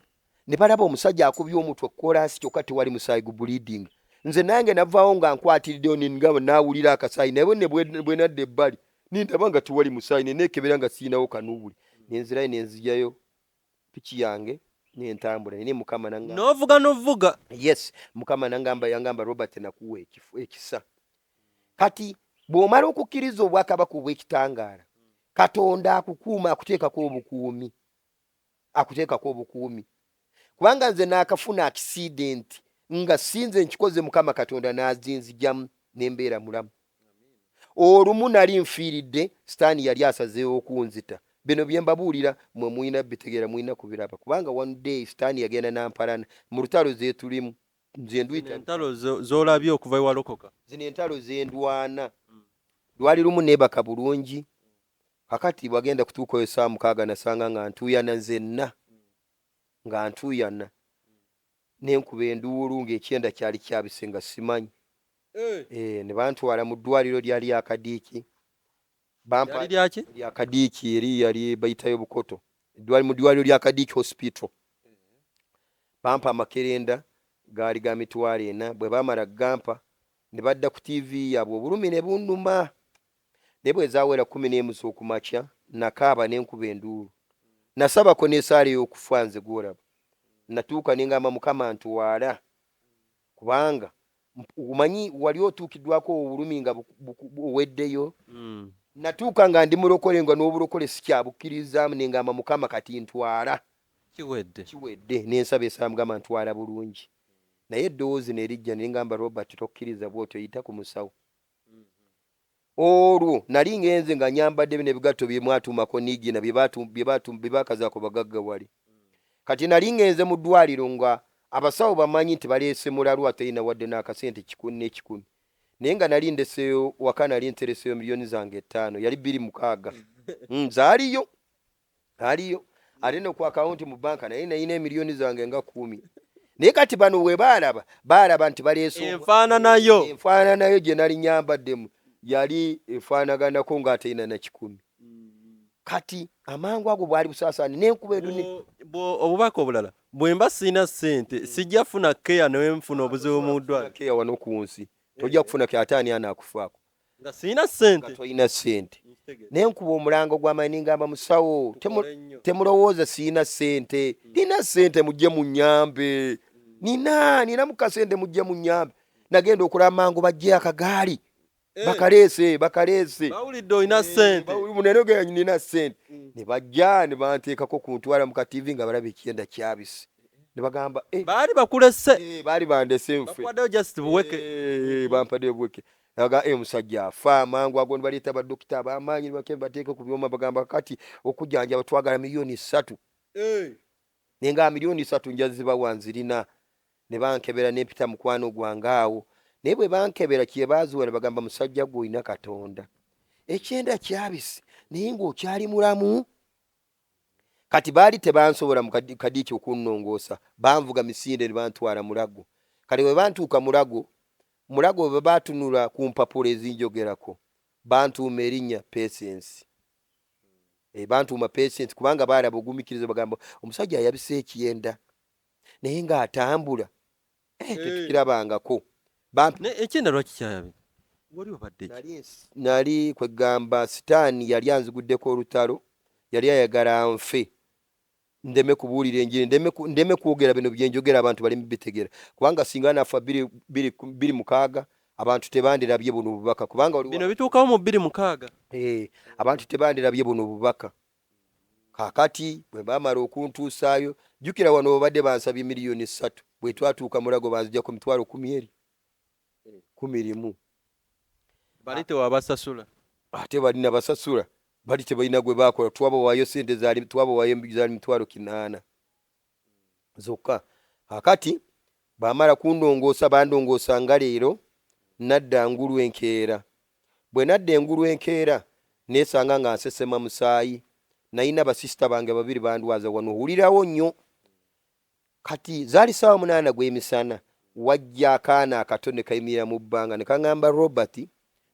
A: ne balaba omusajja akubye omutwe kolansi kyokka tewali musaayi gu bleeding. Nze nange navaawo nga nkwatiriddeyo ningabo naawulira akasaayi naye bwe nadda ebbali nindaba nga tewali musaayi neneekebera nga siinawo kanuubuli nenzirayo nenzijjayo piki yange nentambula naye mukama
D: n'ovuga
A: yes mukama yangamba Robert nakuwa ekisa. Kati bw'omala okukkiriza obwakabaka obw'ekitangaala Katonda akukuuma akuteekako obukuumi kubanga nze naakafuna accident nga sinze nkikoze mukama Katonda n'azinzijamu nembeera mulamu. Olumu nali nfiiridde sitaani yali asazeewo okunzita. Bino bye mbabuulira mwe muyina bitegeera muyina kubiraba kubanga one day sitaani yagenda nampalana mu lutalo zetulimu nze nduyita
D: entalo z'olabye okuva ewalokoka
A: zino entalo zendwana lwali lumu neebaka bulungi kakati bwagenda kutuuka eyo saa 6 nasanga nga ntuuyana nzenna nga ntuuyana nenkuba enduulu ng'ekyenda kyali kyabise nga simanyi ne bantwala mu ddwaliro lyali akadiiki lyakadiiki eri yali bayitayo Bukoto mu ddwaliro lya Kadiiki hospital bampa amakerenda gaali ga 40 bwe baamala gampa ne badda ku TV yaabwe obulumi ne bunduma ne bwe zaawera 11 z'okumakya nakaaba nenkuba enduulu nasabako n'esaala ey'okufa nze gw'olaba natuuka nengamba mukama ntuwaala kubanga umanyi wali otuukiddwako obulumi nga oweddeyo natuuka nga ndi mulokole nga n'obulokole sikyabukkiriza nengamba mukama kati ntwala kiwedde nensaba esaawa mugamba ntwala bulungi naye eddowoozi nerijja nengamba Robert tokkiriza bw'otyo yita ku musawo. Olwo nali ngenze nga nyambadde bino ebigatto bye mwatuumako niigina bye baakazaako bagagga wali kati nali ngenze mu ddwaliro nga abasawo bamanyi nti baleese mulalu ateyina wadde n'akasente 10 naye nga nali ndeseeyo waka nali ntereseeyo miliyoni zange 5 yali 26 zaaliyo aliyo ate no ku akawunti mu banka naye nayina emiliyoni zange nga 10 naye kati bano we baalaba nti baleese enfaananayo gye nali nyambaddemu yali efaanaganako ng'ateyina na 10 kati amangu ago bwali busaasaani nenkuba eduni
D: obubaka obulala bwe mba sina ssente sijja funa keya newe nfuna obuzibu mu ddwaliro
A: keya wano ku nsi tojja kufuna ke ataani anaakufaako
D: nga sina ssente
A: toyina ssente nenkuba omulango gw'amaanyi ngamba musawo temulowooza siina ssente nina ssente mujje mu nnyambe nina mu kasente mujje mu nnyambe nagenda okulaba mangu bajje akagaali bakaleese
D: bawulidde olina ssente
A: munenogenya nina ssente ne bajja ne banteekako ku ntwala mu ka-TV nga balaba ekyenda kyabise ne bagamba
D: baali bakulese
A: baali bandese nfe
D: bakwaddeyo just buweke
A: bampaddeyo buweke naga musajja afa amangu ago ne baleeta badokita ab'amaanyi ne bateeka ku byoma bagamba kati okujjanjaba twagala miliyoni 3 naye nga miliyoni 3 njazibawa nzirina ne bankebera n'empita mukwano gwange awo naye bwe bankebera kye baazuwa ne bagamba musajja gwe olina Katonda ekyenda kyabise naye ng'okyali mulamu kati baali tebansobola mu Kadiiki okunnongoosa banvuga misinde ne bantwala Mulago kale bwe bantuuka Mulago bwe baatunula ku mpapula ezinjogerako bantuuma erinnya Patience bantuuma Patience kubanga baalaba ogumikiriza bagamba omusajja ayabise ekyenda naye ng'atambula tetukirabangako
D: ekyenda lwaki kyayabye wali obadde
A: nali kwegamba sitaani yali anziguddeko olutalo yali ayagala nfe ndeme kubuulira enjiri ndeme kwogera bino byenjogera abantu bali bitegera kubanga singa nafa 26 abantu tebandirabye buno bubaka kubanga
D: bino bituukawo mu 26
A: abantu tebandirabye buno bubaka kakati bwe baamala okuntuusaayo jjukira wano obadde bansabye miliyoni 3 bwe twatuuka Mulago banzija ku mitwalo 11
D: bali tewabasasula
A: ate balina basasula bali tebalina gwe bakola twabawaayo sente zaali mitwalo 8 zokka kakati baamala kundongoosa bandongoosa nga leero nadda ngulu enkeera bwe nadda engulu enkeera neesanga nga nsesema musaayi nayina basisita bange babiri bandwaza wano owulirawo nnyo kati zaali ssaawa 8 gw'emisana wajja akaana akatone kayimirira mu bbanga ne kaŋŋamba Robert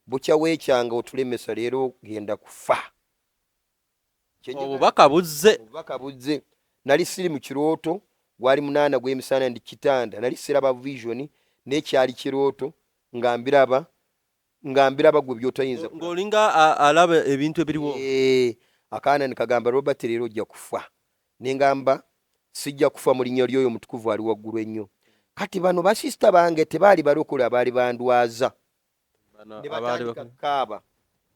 A: bukya weekyanga otulemesa leero genda kufa
D: obubaka buzze
A: nali siri mu kirooto gwali 8 gw'emisana ndi kitanda nali siraba vision n'ekyali kirooto nga mbiraba gwe byotayinza
D: ng'olinga alaba ebintu ebiriwo
A: akaana nikagamba Robert leero ojja kufa nengamba sijja kufa mu linnya ly'oyo mutukuvu ali waggulu ennyo kati bano basista bange tebaali balokola baali bandwaza kaaba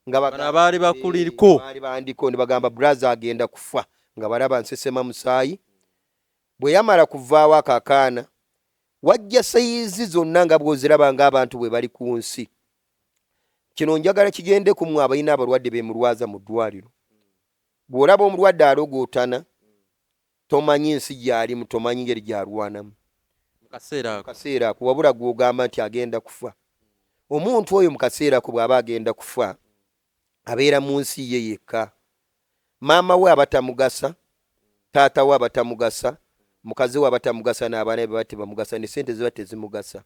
A: nga
D: baali bakuliriko
A: baali bandiko ne bagamba brother agenda kufa nga balaba nsesema musaayi bwe yamala kuvaawo akaakaana wajja sayizi zonna nga bw'oziraba ng'abantu bwe bali ku nsi kino njagala kigende ku mmwe abalina abalwadde beemulwaza mu ddwaliro bw'olaba omulwadde alogootana tomanyi nsi gy'alimu tomanyi ngeri gy'alwanamu kaseera ako wabula gw'ogamba nti agenda kufa omuntu oyo mu kaseera ako bw'aba agenda kufa abeera mu nsi ye yekka maama we abatamugasa taata we abatamugasa mukazi we abatamugasa n'abaana be bate bamugasa ne sente ziba tezimugasa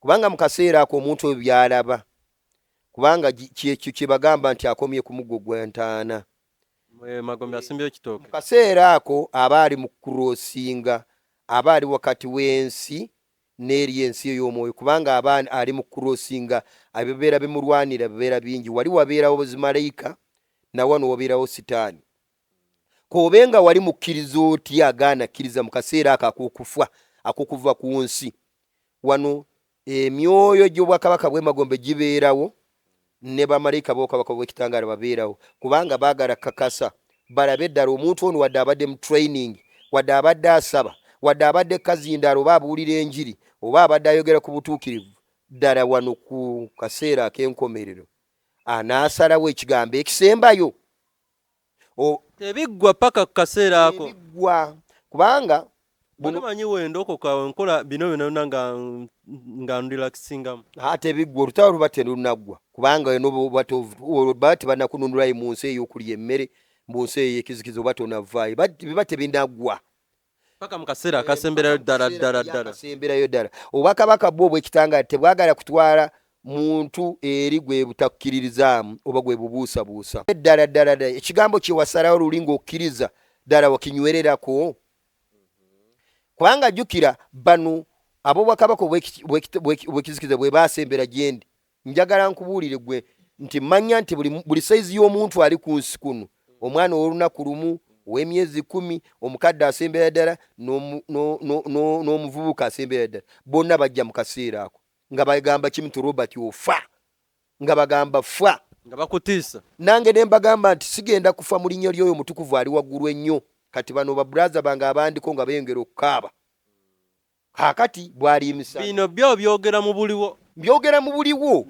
A: kubanga mu kaseera ako omuntu oyo byalaba kubanga kyekyo kye bagamba nti akomye ku muggo gw'entaana
D: magombe asimbyeyo kitooke
A: mu kaseera ako aba ali mu kurosinga aba ali wakati w'ensi n'eri ensi ey'omwoyo kubanga aba ali mu kurosinga ebibeera bimulwanira bibeera bingi wali wabeerawo buzimalayika na wano wabeerawo sitaani kobenga wali mukkiriza oti agaana kkiriza mu kaseera ako ak'okufa ak'okuva ku nsi wano emyoyo gy'obwakabaka bw'emagombe gibeerawo ne bamalayika b'obwakabaka bw'ekitangaala babeerawo kubanga baagala kakasa balabe eddala omuntu ono wadde abadde mu training wadde abadde asaba wadde abadde kazindaala oba abuulira enjiri oba abadde ayogera ku butuukirivu ddala wano ku kaseera ak'enkomerero anaasalawo ekigambo ekisembayo
D: tebiggwa paka ku kaseera ako
A: tebiggwa kubanga
D: bunomanyi wendokoka nkola bino byonna nga ndirakisingamu
A: tebiggwa olutalo luba terunaggwa kubanga baba tebanakununulayo mu nsi ey'okulya emmere mu nsi ey'ekizikiza oba tonavaayo biba tebinaggwa
D: paka mu kaseera akasemberayo ddala
A: obwakabaka bwo obw'ekitangaala tebwagala kutwala muntu eri gwe butakkiririzaamu oba gwe bubuusabuusa ddala ekigambo kye wasalawo luli ng'okkiriza ddala wakinywererako kubanga jjukira bano ab'obwakabaka obw'ekizikiza bwe baasembera gye ndi njagala nkubuulire gwe nti manya nti buli sayizi y'omuntu ali ku nsi kuno omwana ow'olunaku lumu ow'emyezi 10 omukadde asembera ddala n'omuvubuka asembera ddala bonna bajja mu kaseera ako nga bagamba kimutu Robert ofa nga bagamba fa
D: nga bakutiisa
A: nange ne mbagamba nti sigenda kufa mu linnya ly'oyo mutukuvu ali waggulu ennyo kati bano babraza bange abandiko nga beyongera okukaaba kaakati bw'aliimisa
D: bino byo byogera mu buliwo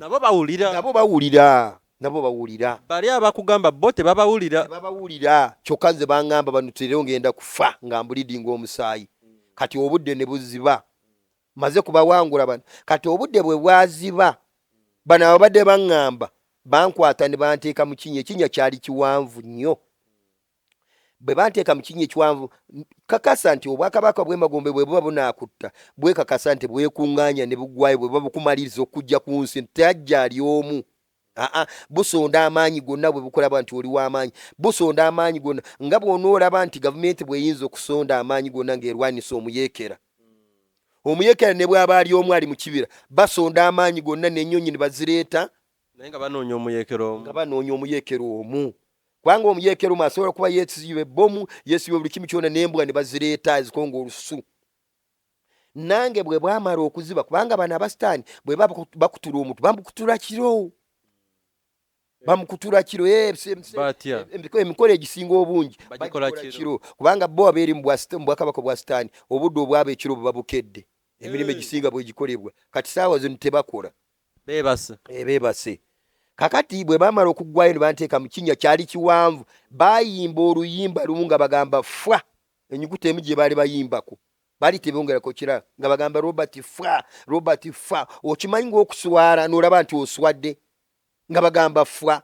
A: nabo bawulira
D: bali abakugamba bo tebabawulira
A: kyokka nze baŋŋamba bano terero ngenda kufa nga mbulidinga omusaayi kati obudde ne buziba maze kubawangula bano kati obudde bwe bwaziba bano ababadde baŋŋamba bankwata ne banteeka mu kinnya ekinnya kyali kiwanvu nnyo bwe banteeka mu kinnya ekiwanvu kakasa nti obwakabaka bw'emagombe bwe buba bunaakutta bwekakasa nti bwekuŋŋaanya ne bugwayo bwe buba bukumaliriza okujja ku nsi tajja ali omu busonda amaanyi gonna bwe bukolaba nti oli w'amaanyi busonda amaanyi gonna nga bw'onoolaba nti gavumenti bw'eyinza okusonda amaanyi gonna ng'erwanisa omuyeekera ne bw'aba ali omu ali mu kibira basonda amaanyi gonna n'ennyonyi ne bazireeta
D: naye nga banoonya omuyeekero omu kubanga omuyeekero omu asobola okuba yeesibye ebbomu yeesibye buli kimu kyonna n'embwa ne bazireeta ezikonga olusu nange bwe bwamala okuziba kubanga bano abasitaani bwe bakutula omuntu bamukutula kiro emikolo egisinga obungi bagikola kiro kubanga bo abeeri mu bwakabaka bwa sitaani obudde obwaba ekiro bwe babukedde emirimu egisinga bwegikolebwa kati saawa zino tebakola beebase kakati bwe bamala okuggwayo ne banteeka mu kinnya kyali kiwanvu bayimba oluyimba lumu nga bagamba fwa enyuguta emu gye baali bayimbako baali tebongerako kirala nga bagamba Robert fwa okimanyi ng'okuswala n'olaba nti oswadde nga bagamba fwa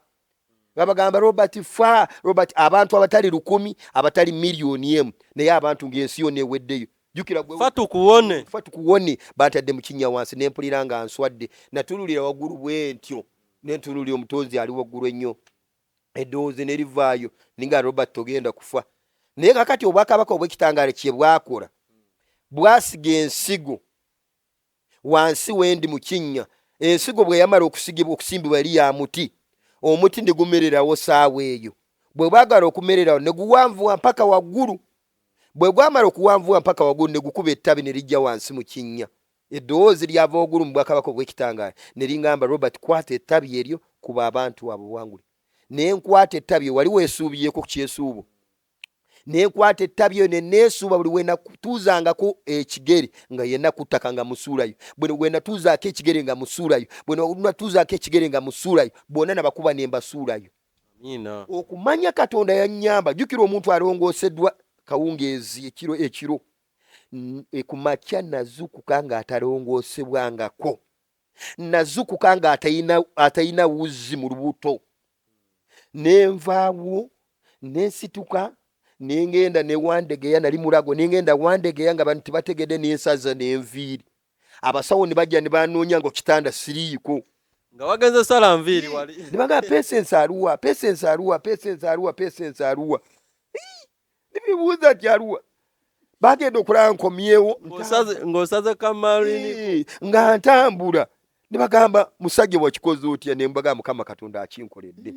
D: nga bagamba Robert fwa abantu abatali 1,000 abatali miliyoni emu naye abantu ng'ensi yonna eweddeyo jukira gwe fatukuwone bantadde mu kinnya wansi nempulira nga nswadde natululira waggulu bwe ntyo nentululira omutonzi ali waggulu ennyo
A: eddoboozi ne livaayo ninga Robert togenda kufa. Naye kakati obwakabaka obw'ekitangaala kye bwakola bwasiga ensigo wansi wendi mu kinnya. Ensigo bwe yamala okusimbibwa eri ya muti, omuti ne gumererawo saawa eyo. Bwe bwagala okumererawo ne guwanvuwa mpaka waggulu. Bwe gwamala okuwanvuwa mpaka waggulu ne gukuba ettabi ne lijja wansi mu kinnya. Eddoboozi lyava waggulu mu bwakabaka obw'ekitangaala ne lingamba Robert, kwata ettabi eryo kuba abantu abo buwangule. Ne nkwata ettabi wali weesuubiyeko ku kyesuubo. Ne nkwata ettabi eyo ne neesuuba buli we natuuzangako ekigere nga yenna ku ttaka nga musuulayo. Bwe we natuuzaako ekigere nga musuulayo. Bwe natuuzaako ekigere nga musuulayo. Bonna nabakuba ne mbasuulayo.
D: Amina.
A: Okumanya Katonda yannyamba. Jjukira omuntu alongooseddwa kawungeezi ekiro. Ku makya nazukuka ng'atalongoosebwangako. Nazukuka ng'atalina wuzi mu lubuto. Ne nvaawo ne nsituka ne ngenda ne Wandegeya, nali Mulago, ne ngenda Wandegeya nga bantu tebategedde n'ensaza n'enviiri. Abasawo ne bajja ne banoonya ng'ekitanda siriiko.
D: Nga wagenze sala nviiri wali.
A: Ne bagamba Patience aluwa, Patience aluwa, Patience aluwa, Patience aluwa. Nibibuuza ati aluwa. Bagenda okulaba nkomyewo.
D: Ng'osaze kamarini.
A: Nga ntambula. Ne bagamba musajja wakikoze otya, ne mbagamba Mukama Katonda akinkoledde.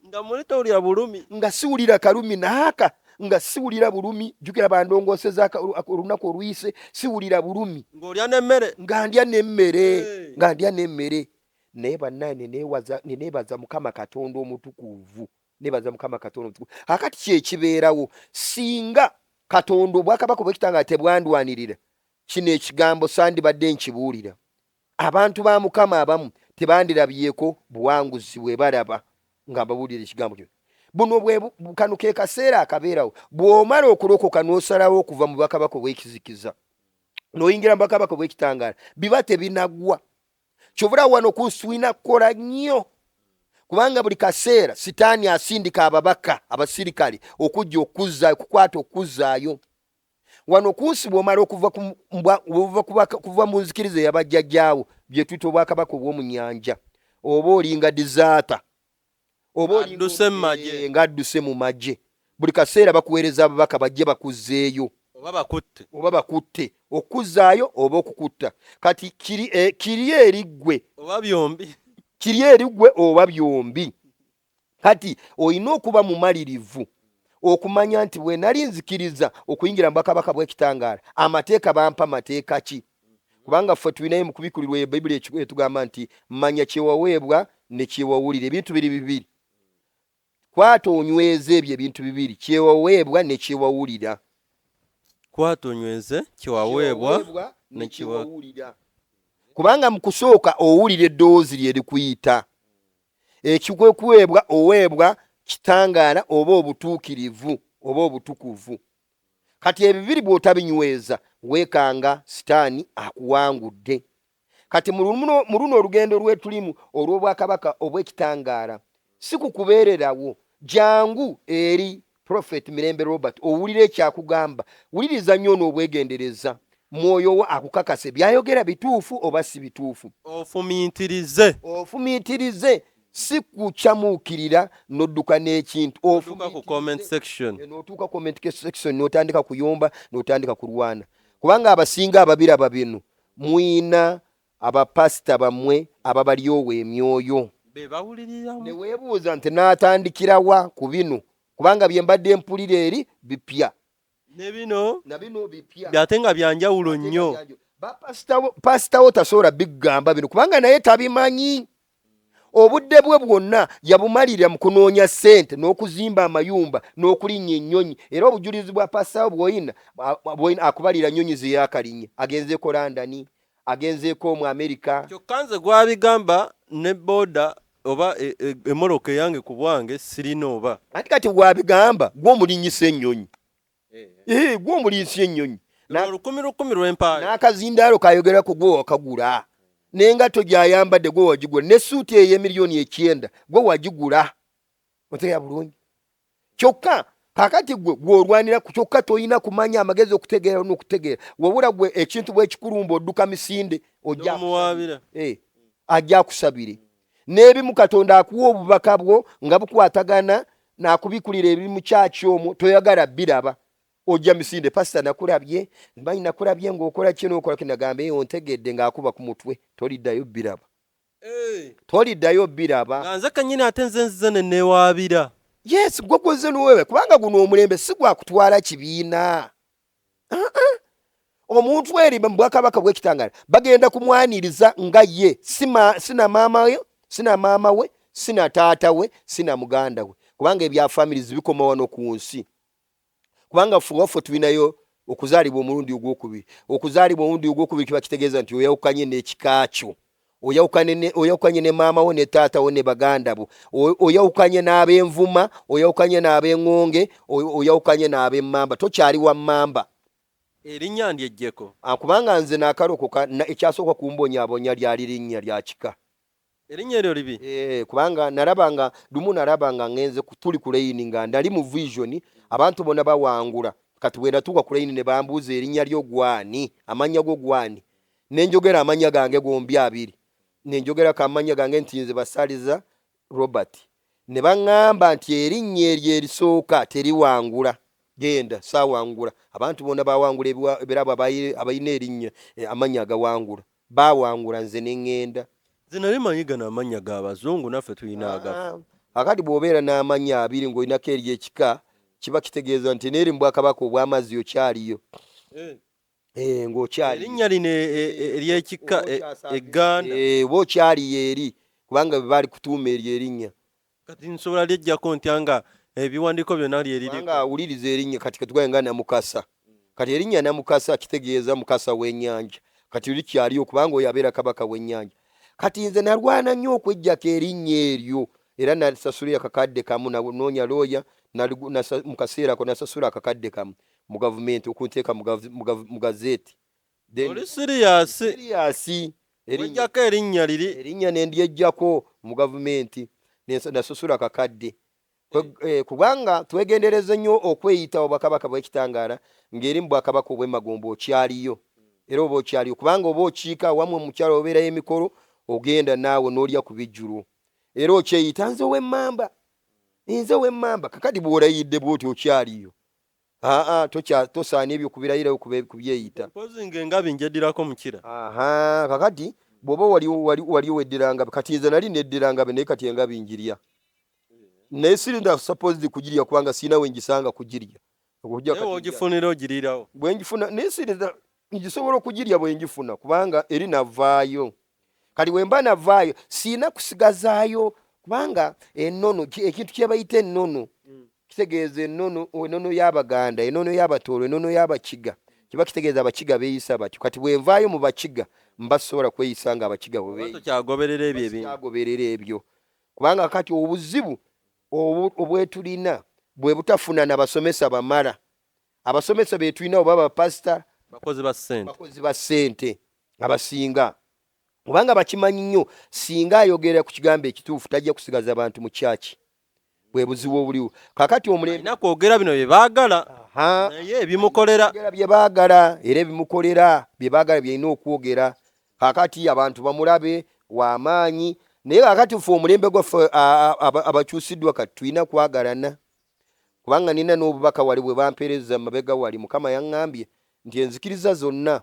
D: Nga muli towulira bulumi. Nga
A: siwulira kalumi naaka. Nga siwulira bulumi. Jjukira bandongooseza olunaku oluyise. Siwulira bulumi.
D: Ng'olya n'emmere.
A: Nga ndya n'emmere. Nga ndya n'emmere. Naye bannaye ne neebaza Mukama Katonda omutukuvu. Neebaza Mukama Katonda omutukuvu. Akati kyekibeerawo singa Katonda obwakabaka obw'ekitangaala tebwandwanirira, kino ekigambo sandibadde nkibuulira. Abantu ba Mukama abamu tebandirabyeko buwanguzi bwe balaba nga babuulira ekigambo kino. Buno kano ke kaseera akabeerawo. Bw'omala okulokoka n'osalawo okuva mu bwakabaka obw'ekizikiza n'oyingira mu bwakabaka obw'ekitangaala, biba tebinaggwa. Kyovula wano kusuina kukola nnyo. Kubanga buli kaseera sitaani asindika ababaka abasirikale okujja okukwata okuzzaayo. Wano kunsi bw'omala okuva mu nzikiriza ey'abajjajjaawo bye tuyita obwakabaka obw'omu nnyanja, oba olinga dizaata, oba ng'adduse mu magye. Buli kaseera bakuweereza ababaka bajje bakuzzeeyo oba bakutte, okuzzaayo oba okukutta. Kati kiri eriggwe
D: oba byombi.
A: Kiri eriggwe oba byombi. Kati olina okuba mumalirivu okumanya nti bwe nali nzikiriza okuyingira mu bwakabaka bw'ekitangaala, amateeka bampa mateeka ki? Kubanga ffe tulinayo mu kubikulirwa Ebbayibuli etugamba nti manya kyewaweebwa ne kyewawulira. Ebintu bibiri. Kwata onyweze ebyo ebintu bibiri, kyewaweebwa ne kyewawulira.
D: Kwata onyweze kyewaweebwa ne kyewawulira.
A: Kubanga mu kusooka owulira eddoboozi lye likuyita. Ekikwekuweebwa oweebwa kitangaala oba obutuukirivu oba obutukuvu. Kati ebibiri bw'otabinyweza weekanga sitaani akuwangudde. Kati mu luno olugendo lwetulimu olw'obwakabaka obw'ekitangaala, si kukubeererawo. Jangu eri Prophet Mirembe Robert owulira ekyakugamba. Wuliriza nnyo n'obwegendereza. Mwoyo wo akukakase byayogera bituufu oba si bituufu. Ofumiitirize. Si kukyamuukirira n'odduka n'ekintu.
D: Otuuka ku comment section.
A: N'otuuka ku comment section n'otandika kuyomba n'otandika kulwana. Kubanga abasinga ababiraba bino mwina abapasita bammwe ababalyowo emyoyo. Ne weebuuza nti n'atandikirawa ku bino. Kubanga bye mbadde mpulira eri bipya.
D: Ne bino
A: bipya.
D: Byate nga byanjawulo nnyo.
A: Pasitawo tasobola bigamba bino kubanga naye tabimanyi. Obudde bwe bwonna yabumalira mu kunoonya ssente n'okuzimba amayumba n'okulinnya ennyonyi. Era obujulizi bwa pasitawo bw'oyina akubalira nnyonyi ze yaakalinnye. Agenzeeko London, agenzeeko mu Amerika.
D: Kyokka nze gwabigamba ne boda oba emoloka eyange ku bwange sirina oba.
A: Ati kati bwabigamba gw'omulinnyisa ennyonyi. Gw'omulinnyisa ennyonyi.
D: Olukumi lw'empaaya.
A: N'akazindaalo kayogera ku gwe wakagula. N'engato gy'ayambadde gwe wagigula. Ne suuti ey'emiliyoni 9 gwe wagigula. Otegeera bulungi. Kyokka kakati gwe gw'olwanira ku kyokka toyina kumanya amagezi okutegeera n'okutegeera. Wabula gwe ekintu bwe kikulumba odduka misinde
D: ojja muwaabira.
A: Ajja akusabire. n'ebimu Katonda akuwa obubaka bwo nga bukwatagana n'akubikulira ebiri mu kyaki omwo toyagala biraba ojja misinde pastor nakulabye mbanyi nakulabye ng'okola kino okola kinagamba ontegedde ng'akuba ku mutwe toliddayo biraba toliddayo biraba
D: nga nze kanyini ate nze nenewaabira
A: yes gwe gwoze nuwewe kubanga guno omulembe si gwakutwala kibiina omuntu eri mu bwakabaka bw'ekitangala bagenda kumwaniriza nga ye sina maama we sina taata we sina muganda we kubanga ebya families bikoma wano ku nsi kubanga ffe tulinayo okuzaalibwa omulundi ogwokubiri okuzaalibwa omulundi ogwokubiri kiba kitegeeza nti oyawukanye n'ekikakyo oyawukanye ne maama wo ne taata wo ne baganda bo oyawukanye n'ab'envuma oyawukanye n'ab'engonge oyawukanye n'ab'emmamba tokyali wa mmamba
D: erinnya ndyejjeko
A: kubanga nze n'akalokoka ekyasooka kumbonyaabonya lyali linnya lya kika
D: erinnya eryo libi
A: kubanga lumu nalabanga ngenze tuli ku layini nga ndali mu vision abantu bonna bawangula kati bwe natuuka ku layini ne bambuuza erinnya lyo gwani amannya go gwani nenjogera amannya gange gombi abiri nenjogera ka amannya gange nti nze Basaliza Robert ne baŋŋamba nti erinnya eryo erisooka teriwangula genda saawangula abantu bonna bawangula ebirabo abayina erinnya amannya agawangula bawangula nze neŋŋenda
D: zinali manyi gano amannya g'abazungu naffe tulina agafu
A: akati bw'obeera n'amannya abiri ng'olinako ery'ekika kiba kitegeeza nti n'eri mu bwakabaka obw'amazzi okyaliyo ng'okyali
D: erinnya lino ery'ekika egganda
A: oba okyaliyo eri kubanga bwe baali kutuuma eryo erinnya
D: kati nsobola lyejjako ntya nga ebiwandiiko byonna lyeriri
A: nga awuliriza erinnya kati katugale nga Namukasa kati erinnya Namukasa kitegeeza mukasa w'ennyanja kati likyaliyo kubanga oyo abeera kabaka w'ennyanja kati nze nalwana nnyo okwejjako erinnya eryo era nasasulira akakadde kamu nanoonya looya mu kaseera ako nasasula akakadde kamu mu gavumenti okunteeka mu gazeeti
D: oli siriyasi ojjako erinnya liri
A: erinnya nendyejjako mu gavumenti nasasula akakadde kubanga twegendereze nnyo okweyita obwakabaka bw'ekitangaala ng'eri mu bwakabaka obw'emagombe okyaliyo era oba okyaliyo kubanga oba okiika awamu omukyalo obeerayo emikolo ogenda naawe n'olya ku bijjulu era okyeyita nze w'emmamba kakati bw'olayidde bw'oti okyaliyo tosaana ebyo kubirayirayo kubyeyita
D: mpozi ng'engabi njeddirako mukira
A: kakati bw'oba wali weddirangabe kati nze nali neddirangabe naye kati engabi njirya naye sirinda supposed kugirya kubanga siina we ngisanga kugirya
D: ogifunira ogirirawo
A: bwengifuna naye sirinda ngisobola okugirya bwengifuna kubanga eri navaayo kati wemba navaayo siina kusigazaayo kubanga ennono ekintu kyebayita ennono kitegeeza ennono y'Abaganda ennono y'Abatooro ennono y'Abakiga kiba kitegeeza Abakiga beeyisa batyo kati bwenvaayo mu Bakiga mbasobola kweyisa nga Abakiga
D: bwekyagoberera
A: ebyo kubanga kati obuzibu obwetulina bwe butafuna n'abasomesa bamala abasomesa betulina oba bapasita
D: bakozi
A: ba ssente abasinga kubanga bakimanyi nnyo singa ayogera ku kigambo ekituufu tajja kusigaza abantu mu kyaki bwe buzibu obuliwo kakati omulembe
D: kwogera bino bye baagala naye ebimukolera
A: bye baagala era ebimukolera bye baagala byalina okwogera kakati abantu bamulabe w'amaanyi naye kakati ffe omulembe gwaffe abakyusiddwa kati tulina kwagalana kubanga nina n'obubaka wali bwe bampeereza mabega wali Mukama yaŋŋambye nti enzikiriza zonna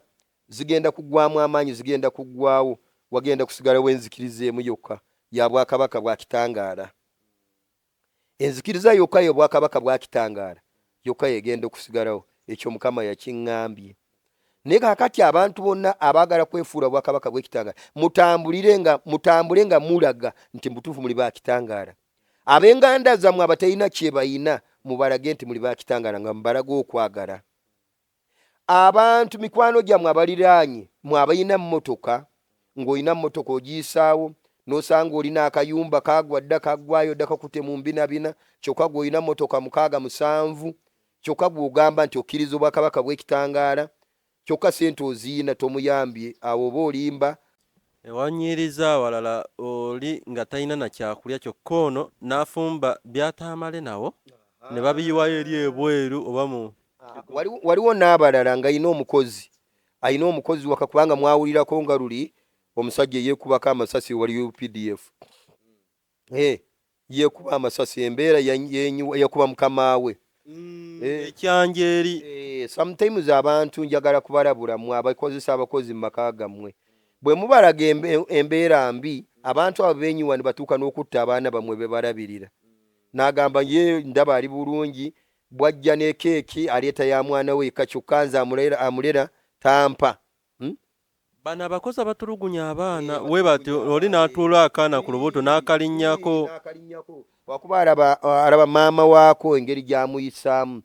A: zigenda kuggwaamu amaanyi zigenda kuggwaawo wagenda kusigalawo enzikiriza emu yokka ya bwakabaka bwa kitangaala enzikiriza yokka yo bwakabaka bwa kitangaala yokka yegenda okusigalawo ekyo Mukama yakiŋŋambye naye kakati abantu bonna abaagala kwefuula bwakabaka bw'ekitangaala mutambule nga mulaga nti mutuufu muli bakitangaala ab'enganda zammwe abatalina kye bayina mubalage nti muli bakitangaala nga mubalaga okwagala abantu mikwano gyammwe abaliraanye mwe abalina mmotoka ng'olina mmotoka ogiyisaawo n'osanga olina akayumba kagwa dda kaggwayo dda kakute mu mbinabina kyokka gw'olina mmotoka 6-7 kyokka gw'ogamba nti okkiriza obwakabaka bw'ekitangaala kyokka sente oziina tomuyambye awo oba olimba
D: ewanyiriza awalala oli nga talina na kyakulya kyokka ono n'afumba byataamale nawo ne babiyiwayo eri ebweru oba mu
A: waliwo n'abalala nga ayina omukozi waka kubanga mwawulirako nga luli omusajja yeekubako amasasi wali UPDF yekuba amasasi embeera yakuba mukama we
D: ekyanjeri
A: sometimes abantu njagala kubalabulamu abakozesa abakozi mu maka gammwe bwe mubalaga embeera mbi abantu abo benyiwa ne batuuka n'okutta abaana bamwe be balabirira n'agamba ye ndaba ali bulungi bwajja ne keeki aleeta ya mwana we yekka kyokka nze amulera tampa
D: bano abakozi abatulugunya abaana we bati oli n'atuula akaana ku lubuto n'akalinnyako
A: wakuba alaba maama waako engeri gy'amuyisaamu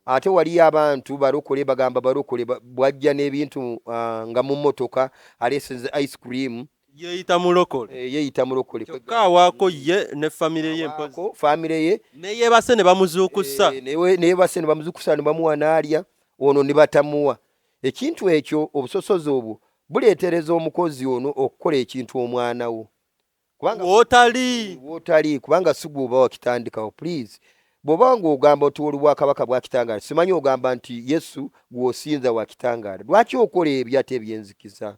A: ate waliyo abantu balokole bagamba balokole bwajja n'ebintu nga mu mmotoka aleeseze ice cream
D: yeeyita mulokole kyokka awaako ye ne famire ye
A: famire ye
D: neyeebase ne bamuzuukusa
A: neyeebase ne bamuzuukusa ne bamuwa n'alya ono ne batamuwa ekintu ekyo obusosozi obwo buleetereza omukozi ono okukola ekintu omwana wo wootali kubanga si gwe oba wakitandikawo please bw'oba ng'ogamba nti oli bwakabaka bwakitangaala simanyi ogamba nti yesu gw'osinza wakitangaala lwaki okola ebyo ate ebyenzikiza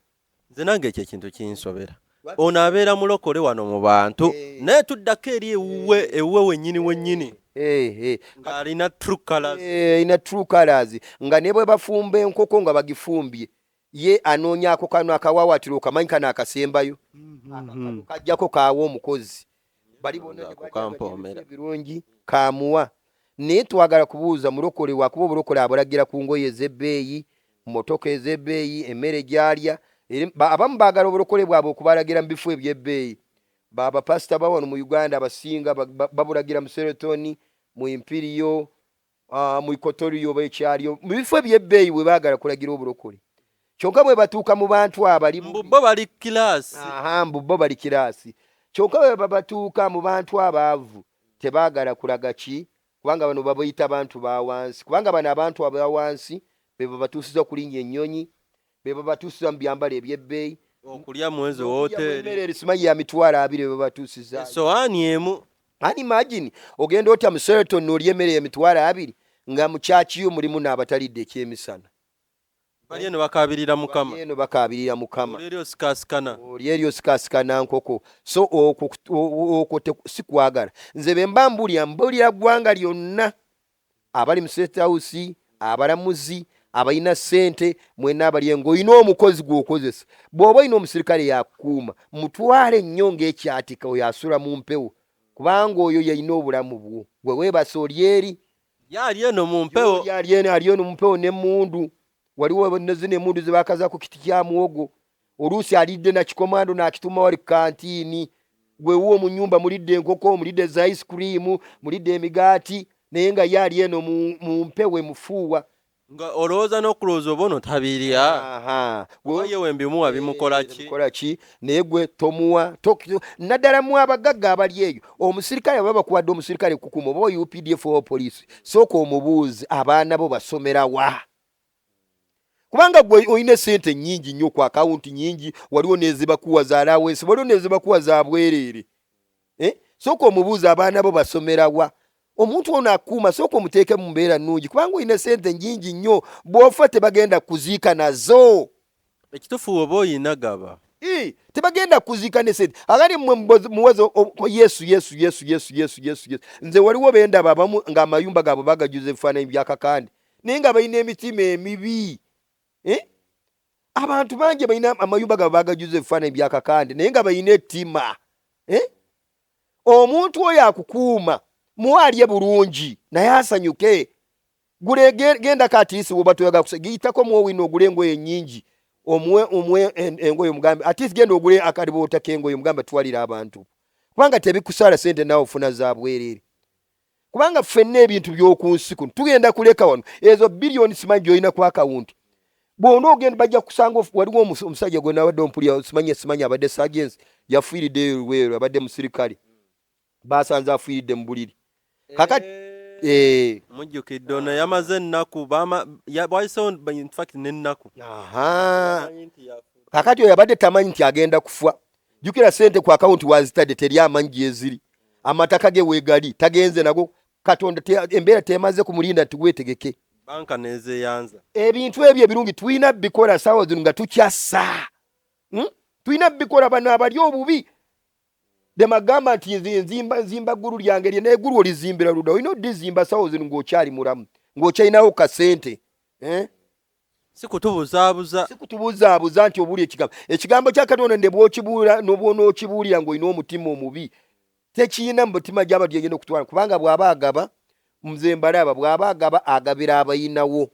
D: nze nange ekyo ekintu kinsobera ono abeera mulokole wano mu bantu naye tuddako eri ewuwe wennyini ng'alina true colors nga ne bwe bafumba enkoko nga bagifumbye ye anoonyako kano akawaawatiro okamanyi kano akasembayo kajjako kaawa omukozi bali bonna birungi kamuwa naye twagala kubuuza mulokole wakuba obulokole abulagira ku ngoye ez'ebbeeyi mmotoka ez'ebbeeyi emmere gyalya abamu baagala obulokole bwabwe okubalagira mu bifo eby'ebbeeyi bapasita bawano mu Uganda abasinga babulagira mu Seretoni mu Imperial mu Ikotoriyo bekyaliyo mu bifo eby'ebbeeyi bwe baagala kulagira obulokole kyokka bwe batuuka mu bantu abali mbubbo bali kiraasi kyokka bwe babatuuka mu bantu abaavu tebaagala kulaga ki kubanga bano babayita abantu ba wansi kubanga bano abantu aba wansi be babatuusiza kulinnya ennyonyi be babatuusiza mu byambalo eby'ebbeeyi okulya mwezi wooteri simanyi ya mitwalo 2 be babatuusiza sowaani emu imagine ogenda otya mu Sheraton n'olya emmere ya mitwalo 2 nga mu kyaki yo mulimu n'abatalidde ekyemisana bali eno bakabirira mukama oli eryo sikasikana nkoko so okwo sikwagala nze be mbulira ggwanga lyonna abali mu State House abalamuzi abalina ssente mwena abali ng'olina omukozi gw'okozesa bw'oba olina omusirikale yakukuuma mutwale ennyo ng'ekyatika oyo asula mu mpewo kubanga oyo yalina obulamu bwo gwe weebase oli eri yali eno mu mpewo n'emmundu waliwo nezino emundu ze bakaza ku kiti kya muwogo oluusi alidde na kikomando n'akituma wali kantiini gwe wuwo mu nnyumba mulidde enkoko mulidde za ice cream mulidde emigaati naye nga yali eno mu mpewe mufuuwa nga olowooza n'okulowooza oba ono tabirya ye wembimuwa bimukola ki naye gwe tomuwa naddala mu abagagga abali eyo omusirikale baba bakuwadde omusirikale kukuma oba UPDF oba poliisi sooka omubuuzi abaana bo basomera wa kubanga gwe oyina sente nyingi nnyo ku akawunti nyingi waliwo nezibakuwa za allowance waliwo nezibakuwa za bwereere sooka omubuuza abaana bo basomera wa omuntu ono akuuma sooka omuteeke mu mbeera nnungi kubanga oyina sente nyingi nnyo bw'ofa tebagenda kuziika nazo ekitufu oba oyina gaba tebagenda kuziika ne sente agani muwezo yesu nze waliwo bendaba abamu ng'amayumba gaabwe bagajuza ebifaananyi byakakande naye nga balina emitima emibi abantu bangi balina amayumba gaabwe bagajuza ebifaananyi byakakande naye nga balina ettima omuntu oyo akukuuma muwalye bulungi naye asanyuke genda katiisi woba toyaga giyitako muwowina ogule engoye nnyingi omwe engoye omugambe atiisi genda ogule akaliboota k'engoye omugambe tuwalira abantu kubanga tebikusala sente naawe ofuna za bwereere kubanga ffenna ebintu by'oku nsi kuno tugenda kuleka wano ezo biliyoni simanyi gy'olina ku akawunti bw'onda ogenda bajja kusanga waliwo omusajja gwe nabadde ompulira simanyi abadde sagensi yafiiridde lweru abadde musirikale basanze afiiridde mu buliri kakati mujjukidde ono yamaze ennaku wayisewo infact n'ennaku kakati oyo abadde tamanyi nti agenda kufa jjukira sente ku akawunti wazitadde teri amanyi gyeziri amataka ge weegali tagenze nago katonda embeera temaze kumulinda nti weetegeke banka nezeyanza ebintu ebyo ebirungi tulina bikola saawa zino nga tukyassa tulina bikola bano abali obubi
A: demagamba nti nzimba guru lyange lye neguru olizimbira luda olina odizimba sawo zino ng'okyali mulamu ng'okyalinawo kasente sikutubuzaabuza nti obuli ekigambo kya Katonda ne bw'okibuulira n'obw'onookibuulira ng'olina omutima omubi tekiyina mu mutima gy'abaddu yegenda okutwala kubanga bw'aba agaba nze mbalaba bw'aba agaba agabira abayinawo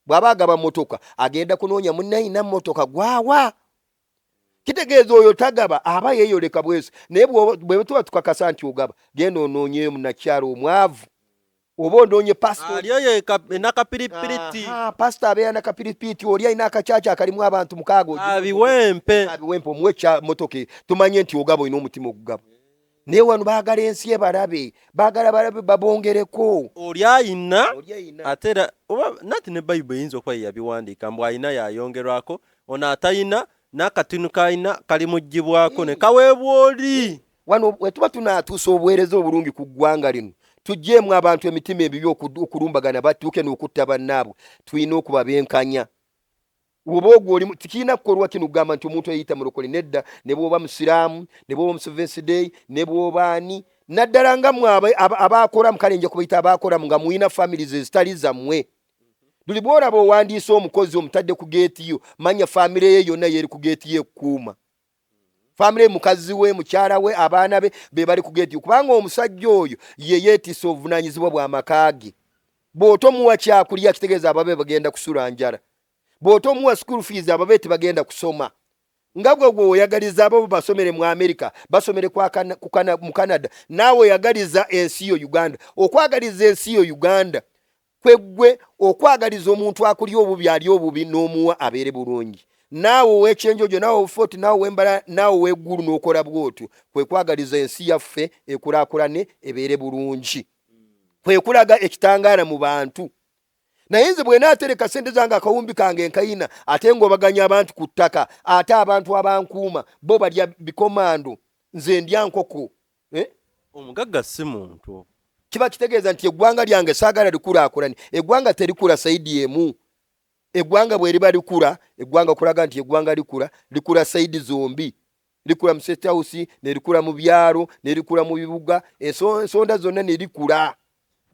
A: bw'aba agaba motoka agenda kunoonya munnayina motoka gwawa kitegeeza oyo tagaba aba yeeyoleka bwesi naye bwe tuba tukakasa nti ogaba genda onoonyeyo munakyalo omwavu oba onoonye pasita abeera nakapiripiti oli alina akacaca akalimu abantu mukaaga
D: abiwempe
A: omuwe motoka tumanye nti ogaba olina omutima ogugaba naye wano baagala ensi ebalabe baagala balabe babongereko
D: oli ayina ate era nati ne bayibuli eyinza okuba yabiwandiika mbu ayina yayongerwako ono atayina n'akatinu kayina kalimugibwako ne kaweebwa oli
A: wano wetuba tunaatuusa obuweereza obulungi ku ggwanga lino tugyeemu abantu emitima ebibi okulumbagana batuuke n'okutta bannaabwe tulina okubabenkanya oba ogwo oli tikirina kukolwa kino kugamba nti omuntu eyita mulokole nedda ne bw'oba musiraamu ne bw'oba Museveni Day ne bw'oba ani naddala nga mmwe abaakola kale nja kubayita abaakola nga muyina families ezitali zammwe buli bw'olaba owandiise omukozi omutadde ku geeti yo manya famire ye yonna yeri ku geeti ye ekkuuma famire mukazi we mukyala we abaana be bali ku geeti kubanga omusajja oyo ye yeetisa obuvunaanyizibwa bw'amaka ge bw'otomuwa kyakulya kitegeeza ababe bagenda kusula njala bw'otomuwa school fees ababe tebagenda kusoma nga gwe oyagaliza abo basomere mu America basomere mu Canada naawe oyagaliza ensi yo Uganda okwagaliza ensi yo Uganda kwegwe okwagaliza omuntu akulya obubi ali obubi n'omuwa abeere bulungi naawe ow'ekyenjojo naawe obufoti naawe wembala naawe weggulu n'okola bw'otyo kwe kwagaliza ensi yaffe ekulaakulane ebeere bulungi kwe kulaga ekitangaala mu bantu naye nze bwe naatereka ssente zange akawumbi kange enkayina ate ng'obaganya abantu ku ttaka ate abantu abankuuma bo balya bikomando nze ndya nkoko
D: omugagga si muntu
A: kiba kitegeeza nti eggwanga lyange saagala likulaakulane eggwanga terikula sayidi emu eggwanga bwe liba likula eggwanga kulaga nti eggwanga likula sayidi zombi likula mu State House ne likula mu byalo ne likula mu bibuga ensonda zonna ne likula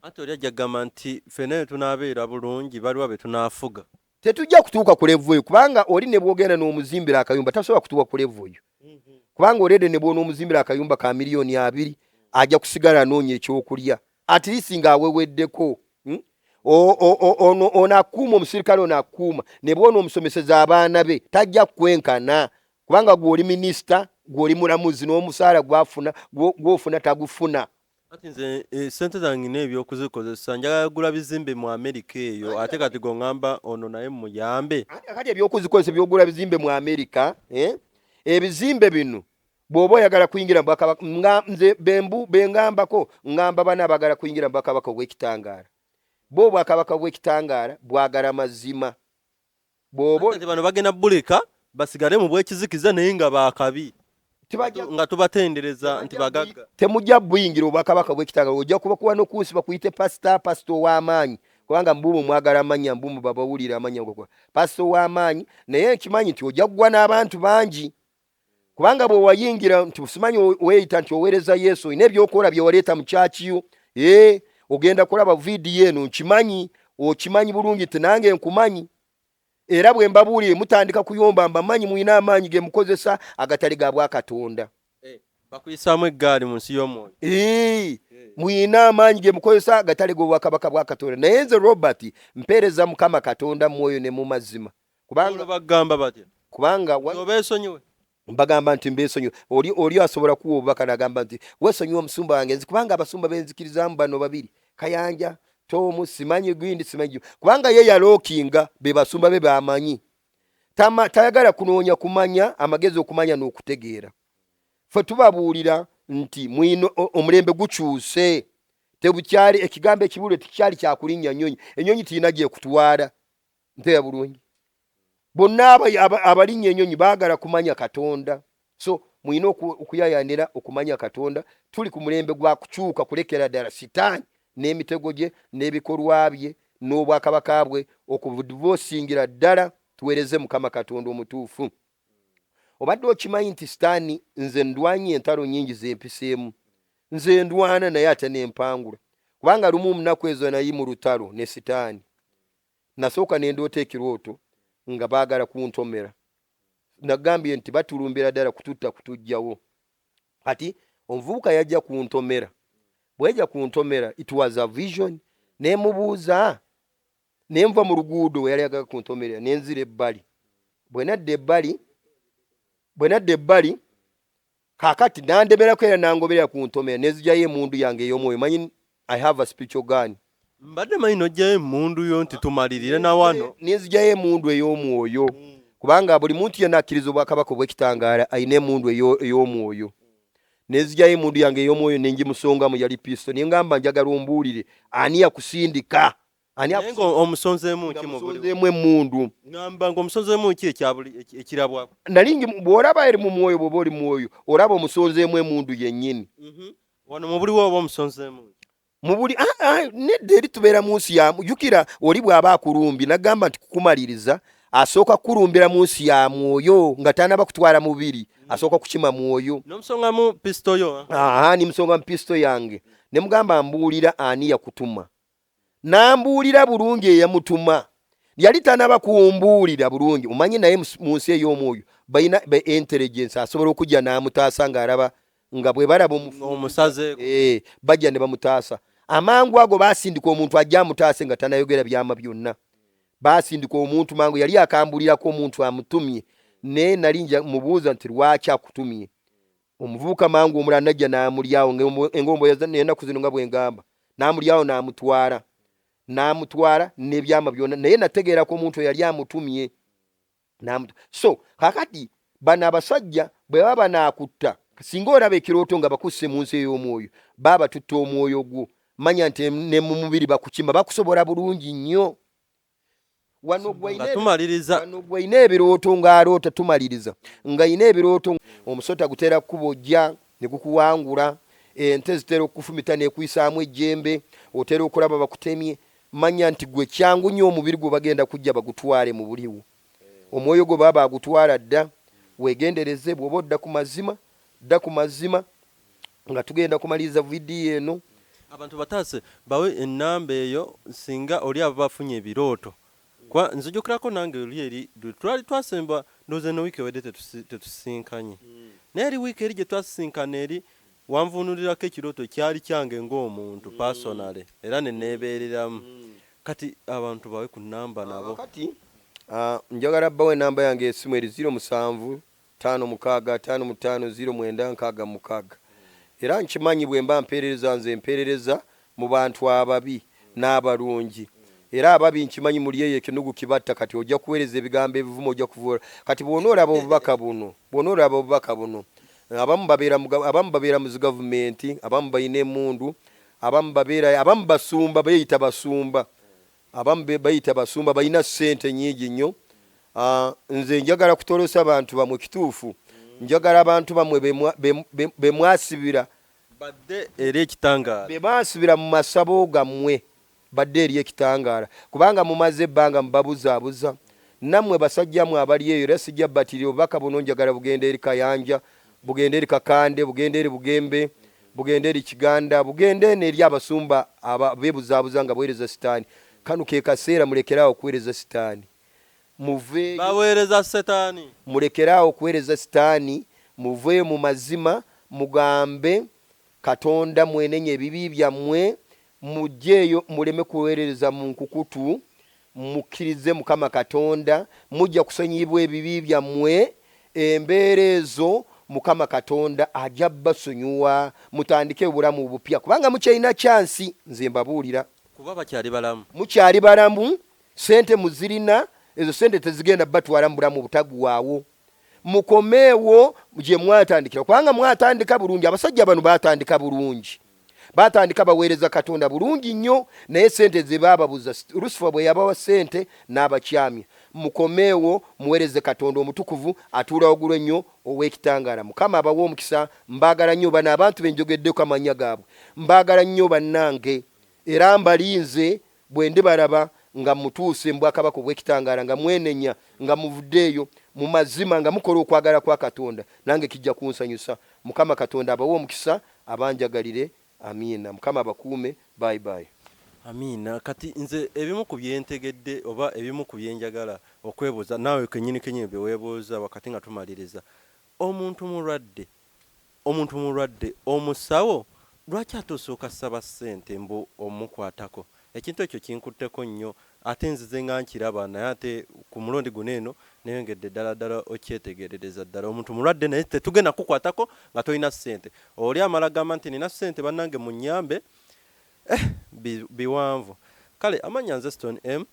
D: ate oli ajagamba nti ffenna tunaabeera bulungi baliwa be tunaafuga
A: tetujja kutuuka ku levu eyo kubanga oli ne bwogenda n'omuzimbira akayumba tasobola kutuuka ku levu eyo kubanga olede ne bwona omuzimbira akayumba ka miliyoni 2 ajja kusigala anoonya ekyokulya atirisi ng'aweweddeko onakuuma omusirikale onakuuma ne bwona omusomeseza abaana be tajja kwenkana kubanga gw'oli minisita gw'oli mulamuzi n'omusaala gw'ofuna tagufuna
D: ati nze sente zange n'ebyokuzikozesa njagala kugula bizimbe mu Amerika eyo ate kati gongamba ono naye muyambe
A: kati ebyokuzikozesa byogula bizimbe mu Amerika ebizimbe bino bw'oba oyagala kuyingira nze bengambako ngamba bana abagala kuyingira mu bwakabaka obw'ekitangaala bo obwakabaka obw'ekitangaala bwagala mazima
D: ati bano bagenda buleka basigale mu bwekizikiza naye nga baakabi nga tubatendereza nti bagagga
A: temujja buyingira obwakabaka bw'ekitangaala ojja kuba n'okunsi bakuyite pasita ow'amaanyi kubanga mbumu mwagala amanya mbumu babawulira amanya pasita ow'amaanyi naye nkimanyi nti ojja kugwa n'abantu bangi kubanga bwe wayingira nti simanyi weeyita nti oweereza Yesu olina ebyokola bye waleeta mu kyakiyo ogenda kulaba vidiyo eno okimanyi bulungi tenange nkumanyi era bwe mbabuulire mutandika kuyomba mbamanyi muyina amaanyi ge mukozesa agatali ga Bwakatonda
D: bakuyisaamu eggaali mu nsi y'omwoyo
A: muyina amaanyi ge mukozesa agatali g'obwakabaka bwa Katonda naye nze Robert mpeereza Mukama Katonda mu mwoyo ne mu mazima
D: kubanga bagamba batya
A: kubanga
D: obeesonyiwe
A: mbagamba nti mbeesonyiwe oli asobola kuwa obubaka n'agamba nti weesonyiwe omusumba wange kubanga abasumba benzikirizamu bano babiri Kayanja Tomu simanyi gwindi simanyi kubanga ye yalookinga be basumba be bamanyi tayagala kunoonya kumanya amagezi okumanya n'okutegeera ffe tubabuulira nti mwino omulembe gukyuse tebukyali ekigambo ekibulwe tikyali kyakulinnya nnyonyi ennyonyi tirina gye kutwala nteya bulungi bonna abalinnya ennyonyi baagala kumanya Katonda so mwina okuyayanira okumanya Katonda tuli ku mulembe gwa kukyuka kulekera ddala sitaani n'emitego gye n'ebikolwa bye n'obwakabaka bwe okubudivosingira ddala tuweereze Mukama Katonda omutuufu obadde okimanyi nti sitaani nze ndwanye entalo nyingi zempiseemu nze ndwana naye ate nempangula kubanga lumu munaku ezo nayi mu lutalo ne sitaani nasooka nendoota ekirooto nga baagala kuntomera nagambye nti batulumbira ddala kututta kutujjawo kati omuvubuka yajja kuntomera bwejja kuntomera it was a vision nemubuuza nenva mu luguudo yali agaga kuntomera nenzira ebbali bwenadda ebbali kakati nandemerako era nangoberera kuntomera nezijjayo emundu yange ey'omwoyo manyi I have a spiritual gun
D: mbadde manyi nojjayo emundu yo nti tumalirire na wano
A: nezijjayo emundu ey'omwoyo kubanga buli muntu yenna akkiriza obwakabaka obw'ekitangaala ayina emundu ey'omwoyo nezijjayo emundu yange ey'omwoyo nengimusongamu yali pisto nengamba njagala ombuulire ani yakusindika
D: omusonzeemu
A: emundu
D: ngamba ng'omusonzeemu ki ekirabwako
A: nalingi bw'olaba eri mu mwoyo bw'oba oli mwoyo olaba omusonzeemu emundu yennyini
D: wano mu buli woba omusonzeemu
A: mubuli nedda eri tubeera mu nsi ya jukira oli bw'aba akulumbye nagamba nti kukumaliriza asooka kukulumbira mu nsi ya mwoyo nga tanaba kutwala mubiri asooka kukima mwoyo
D: nomusongamu pisito yo
A: nimusonga mu pisito yange nemugamba mbuulira ani yakutuma nambuulira bulungi eyamutuma yali tanaba kumbuulira bulungi omanyi naye mu nsi ey'omwoyo balina intelligence asobola okujja n'amutaasa ng'alaba nga bwe balaba
D: omusazeeko
A: bajja ne bamutaasa amangu ago basindika omuntu ajja amutaase nga tanayogera byama byonna basindika omuntu mangu yali akambulirako omuntu amutumye naye nali nja mubuuza nti lwaki akutumye omuvubuka mangu omulala najja n'amulyawo engombo ennaku zino nga bwengamba n'amulyawo n'amutwala n'ebyama byonna naye nategeerako omuntu yali amutumye so kakati bano abasajja bwe baba naakutta singa olaba ekirooto nga bakusse mu nsi ey'omwoyo baba tutta omwoyo gwo manya nti ne mu mubiri bakukima bakusobola bulungi nnyo wano gwayina ebirooto ng'aloota tumaliriza nga yina ebirooto omusota gutera kukubojja ne gukuwangula ente zitera okufumita nekuyisaamu ejjembe otera okulaba bakutemye manya nti gwe kyangu nnyo omubiri gwe bagenda kujja bagutwale mu buliwo omwoyo gwe baba agutwala dda wegendereze bw'oba odda ku mazima nga tugenda kumaliriza vidiyo eno
D: abantu bataase bawe ennamba eyo singa oli aba bafunye ebirooto kwa nzijukirako nange oli eri twali twasemba ndoze no wiiki wedde tetusinkanye naye eri wiiki eri gye twasinkana eri wanvunulirako ekirooto kyali kyange ng'omuntu personally era neneebeereramu kati abantu bawe ku nnamba nabo
A: kati njagala bawe ennamba yange esimu eri 07 5655096 era nkimanyi bwe mba mpeerereza nze mpeerereza mu bantu ababi n'abalungi era ababi nkimanyi muli eyo ekinugu kibatta kati ojja kuweereza ebigambo ebivumu ojja kuvuula kati bw'onoolaba obubaka buno abamu babeera mu zigavumenti abamu balina emundu abamu basumba bayita basumba abamu bayita basumba balina ssente nnyingi nnyo nze njagala kutolosa abantu bamwe kituufu njagala abantu bamwe bemwasibira
D: badde eri ekitangaala
A: bemwasibira mu masabo gammwe badde eri ekitangaala kubanga mumaze ebbanga mubabuzaabuza nammwe basajjamwe abali eyo era sijja batiri obubaka buno njagala bugenda eri Kayanja bugenda eri Kakande bugenda eri Bugembe bugenda eri Kiganda bugenda eri abasumba bebuzaabuza nga bwereza sitaani kanu ke kaseera mulekeraawo okuweereza sitaani
D: baweereza setaani
A: mulekeraawo okuweereza sitaani muveeyo mu mazima mugambe Katonda mwenenye ebibi byammwe mujjeeyo muleme kuweereza mu nkukutu mukkirize Mukama Katonda mujja kusonyiyibwa ebibi byammwe embeera ezo Mukama Katonda ajja basonyiwa mutandike obulamu bupya kubanga mukyalina chansi nze mbabuulira
D: kuba
A: mukyali balamu sente muzirina ezo sente tezigenda batwala mu bulamu butaggwaawo mukomeewo gye mwatandikira kubanga mwatandika bulungi abasajja bano batandika bulungi batandika baweereza Katonda bulungi nnyo naye sente ze baababuza Lusifa bwe yabawa sente n'abakyamya mukomeewo muweereze Katonda omutukuvu atuula waggulu ennyo ow'ekitangaala Mukama abawa omukisa mbaagala nnyo bano abantu benjogeddeko amanya gaabwe mbaagala nnyo bannange era mbalinze bwe ndibalaba nga mutuuse mbwakabaka obw'ekitangaala nga mwenenya nga muvuddeeyo mu mazima nga mukola okwagala kwa Katonda nange kijja kunsanyusa. Mukama Katonda abawe omukisa abanjagalire. Amiina. Mukama abakuume. Bye bye.
D: Amiina. Kati nze ebimu ku byentegedde oba ebimu ku byenjagala okwebuuza naawe kenyini bye weebuuza wakati nga tumaliriza. Omuntu mulwadde omusawo lwaki atosooka saba ssente mbu omukwatako? Ekintu ekyo kinkutteko nnyo ate nzize nga nkiraba naye ate ku mulundi guno eno neyongedde ddala okyetegerereza ddala. Omuntu mulwadde naye tetugenda kukwatako nga tolina ssente. Oli amala gamba nti nina ssente bannange munnyambe. Biwanvu. Kale amanya nze Stone M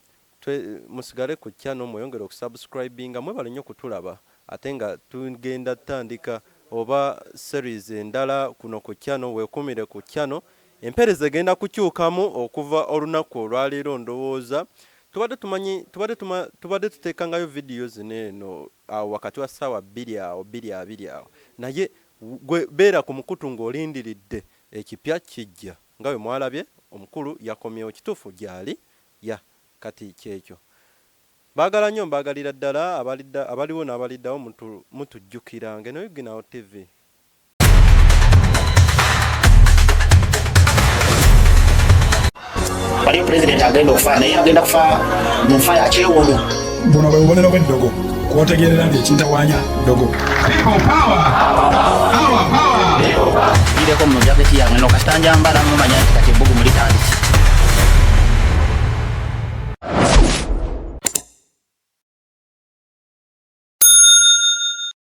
D: musigale ku channel mweyongere okusubscribinga mwebale nnyo kutulaba ate nga tugenda tutandika oba series endala kuno ku channel. Weekumire ku channel. Empeereza egenda kukyukamu okuva olunaku olwaleero ndowooza tubadde tuteekangayo videos neeno awo wakati wa ssaawa 2 awo naye beera ku mukutu ng'olindiridde ekipya kijja nga bwe mwalabye omukulu yakomyewo kituufu gyali ya kati kyekyo. Baagala nnyo mbaagalira ddala abaliwo n'abaliddawo mutujjukiranga eno Yuginawo TV.
B: Waliyo president agenda okufa naye agenda kufa mu nfa ya kyewuunyo.
C: Buno bwe bubonero bw'eddogo kwotegeerera nti ekintawanya ddogo.
B: Ireko mu jaketi yange no kasitanja mbala mumanya nti kati ebbugumu litandise.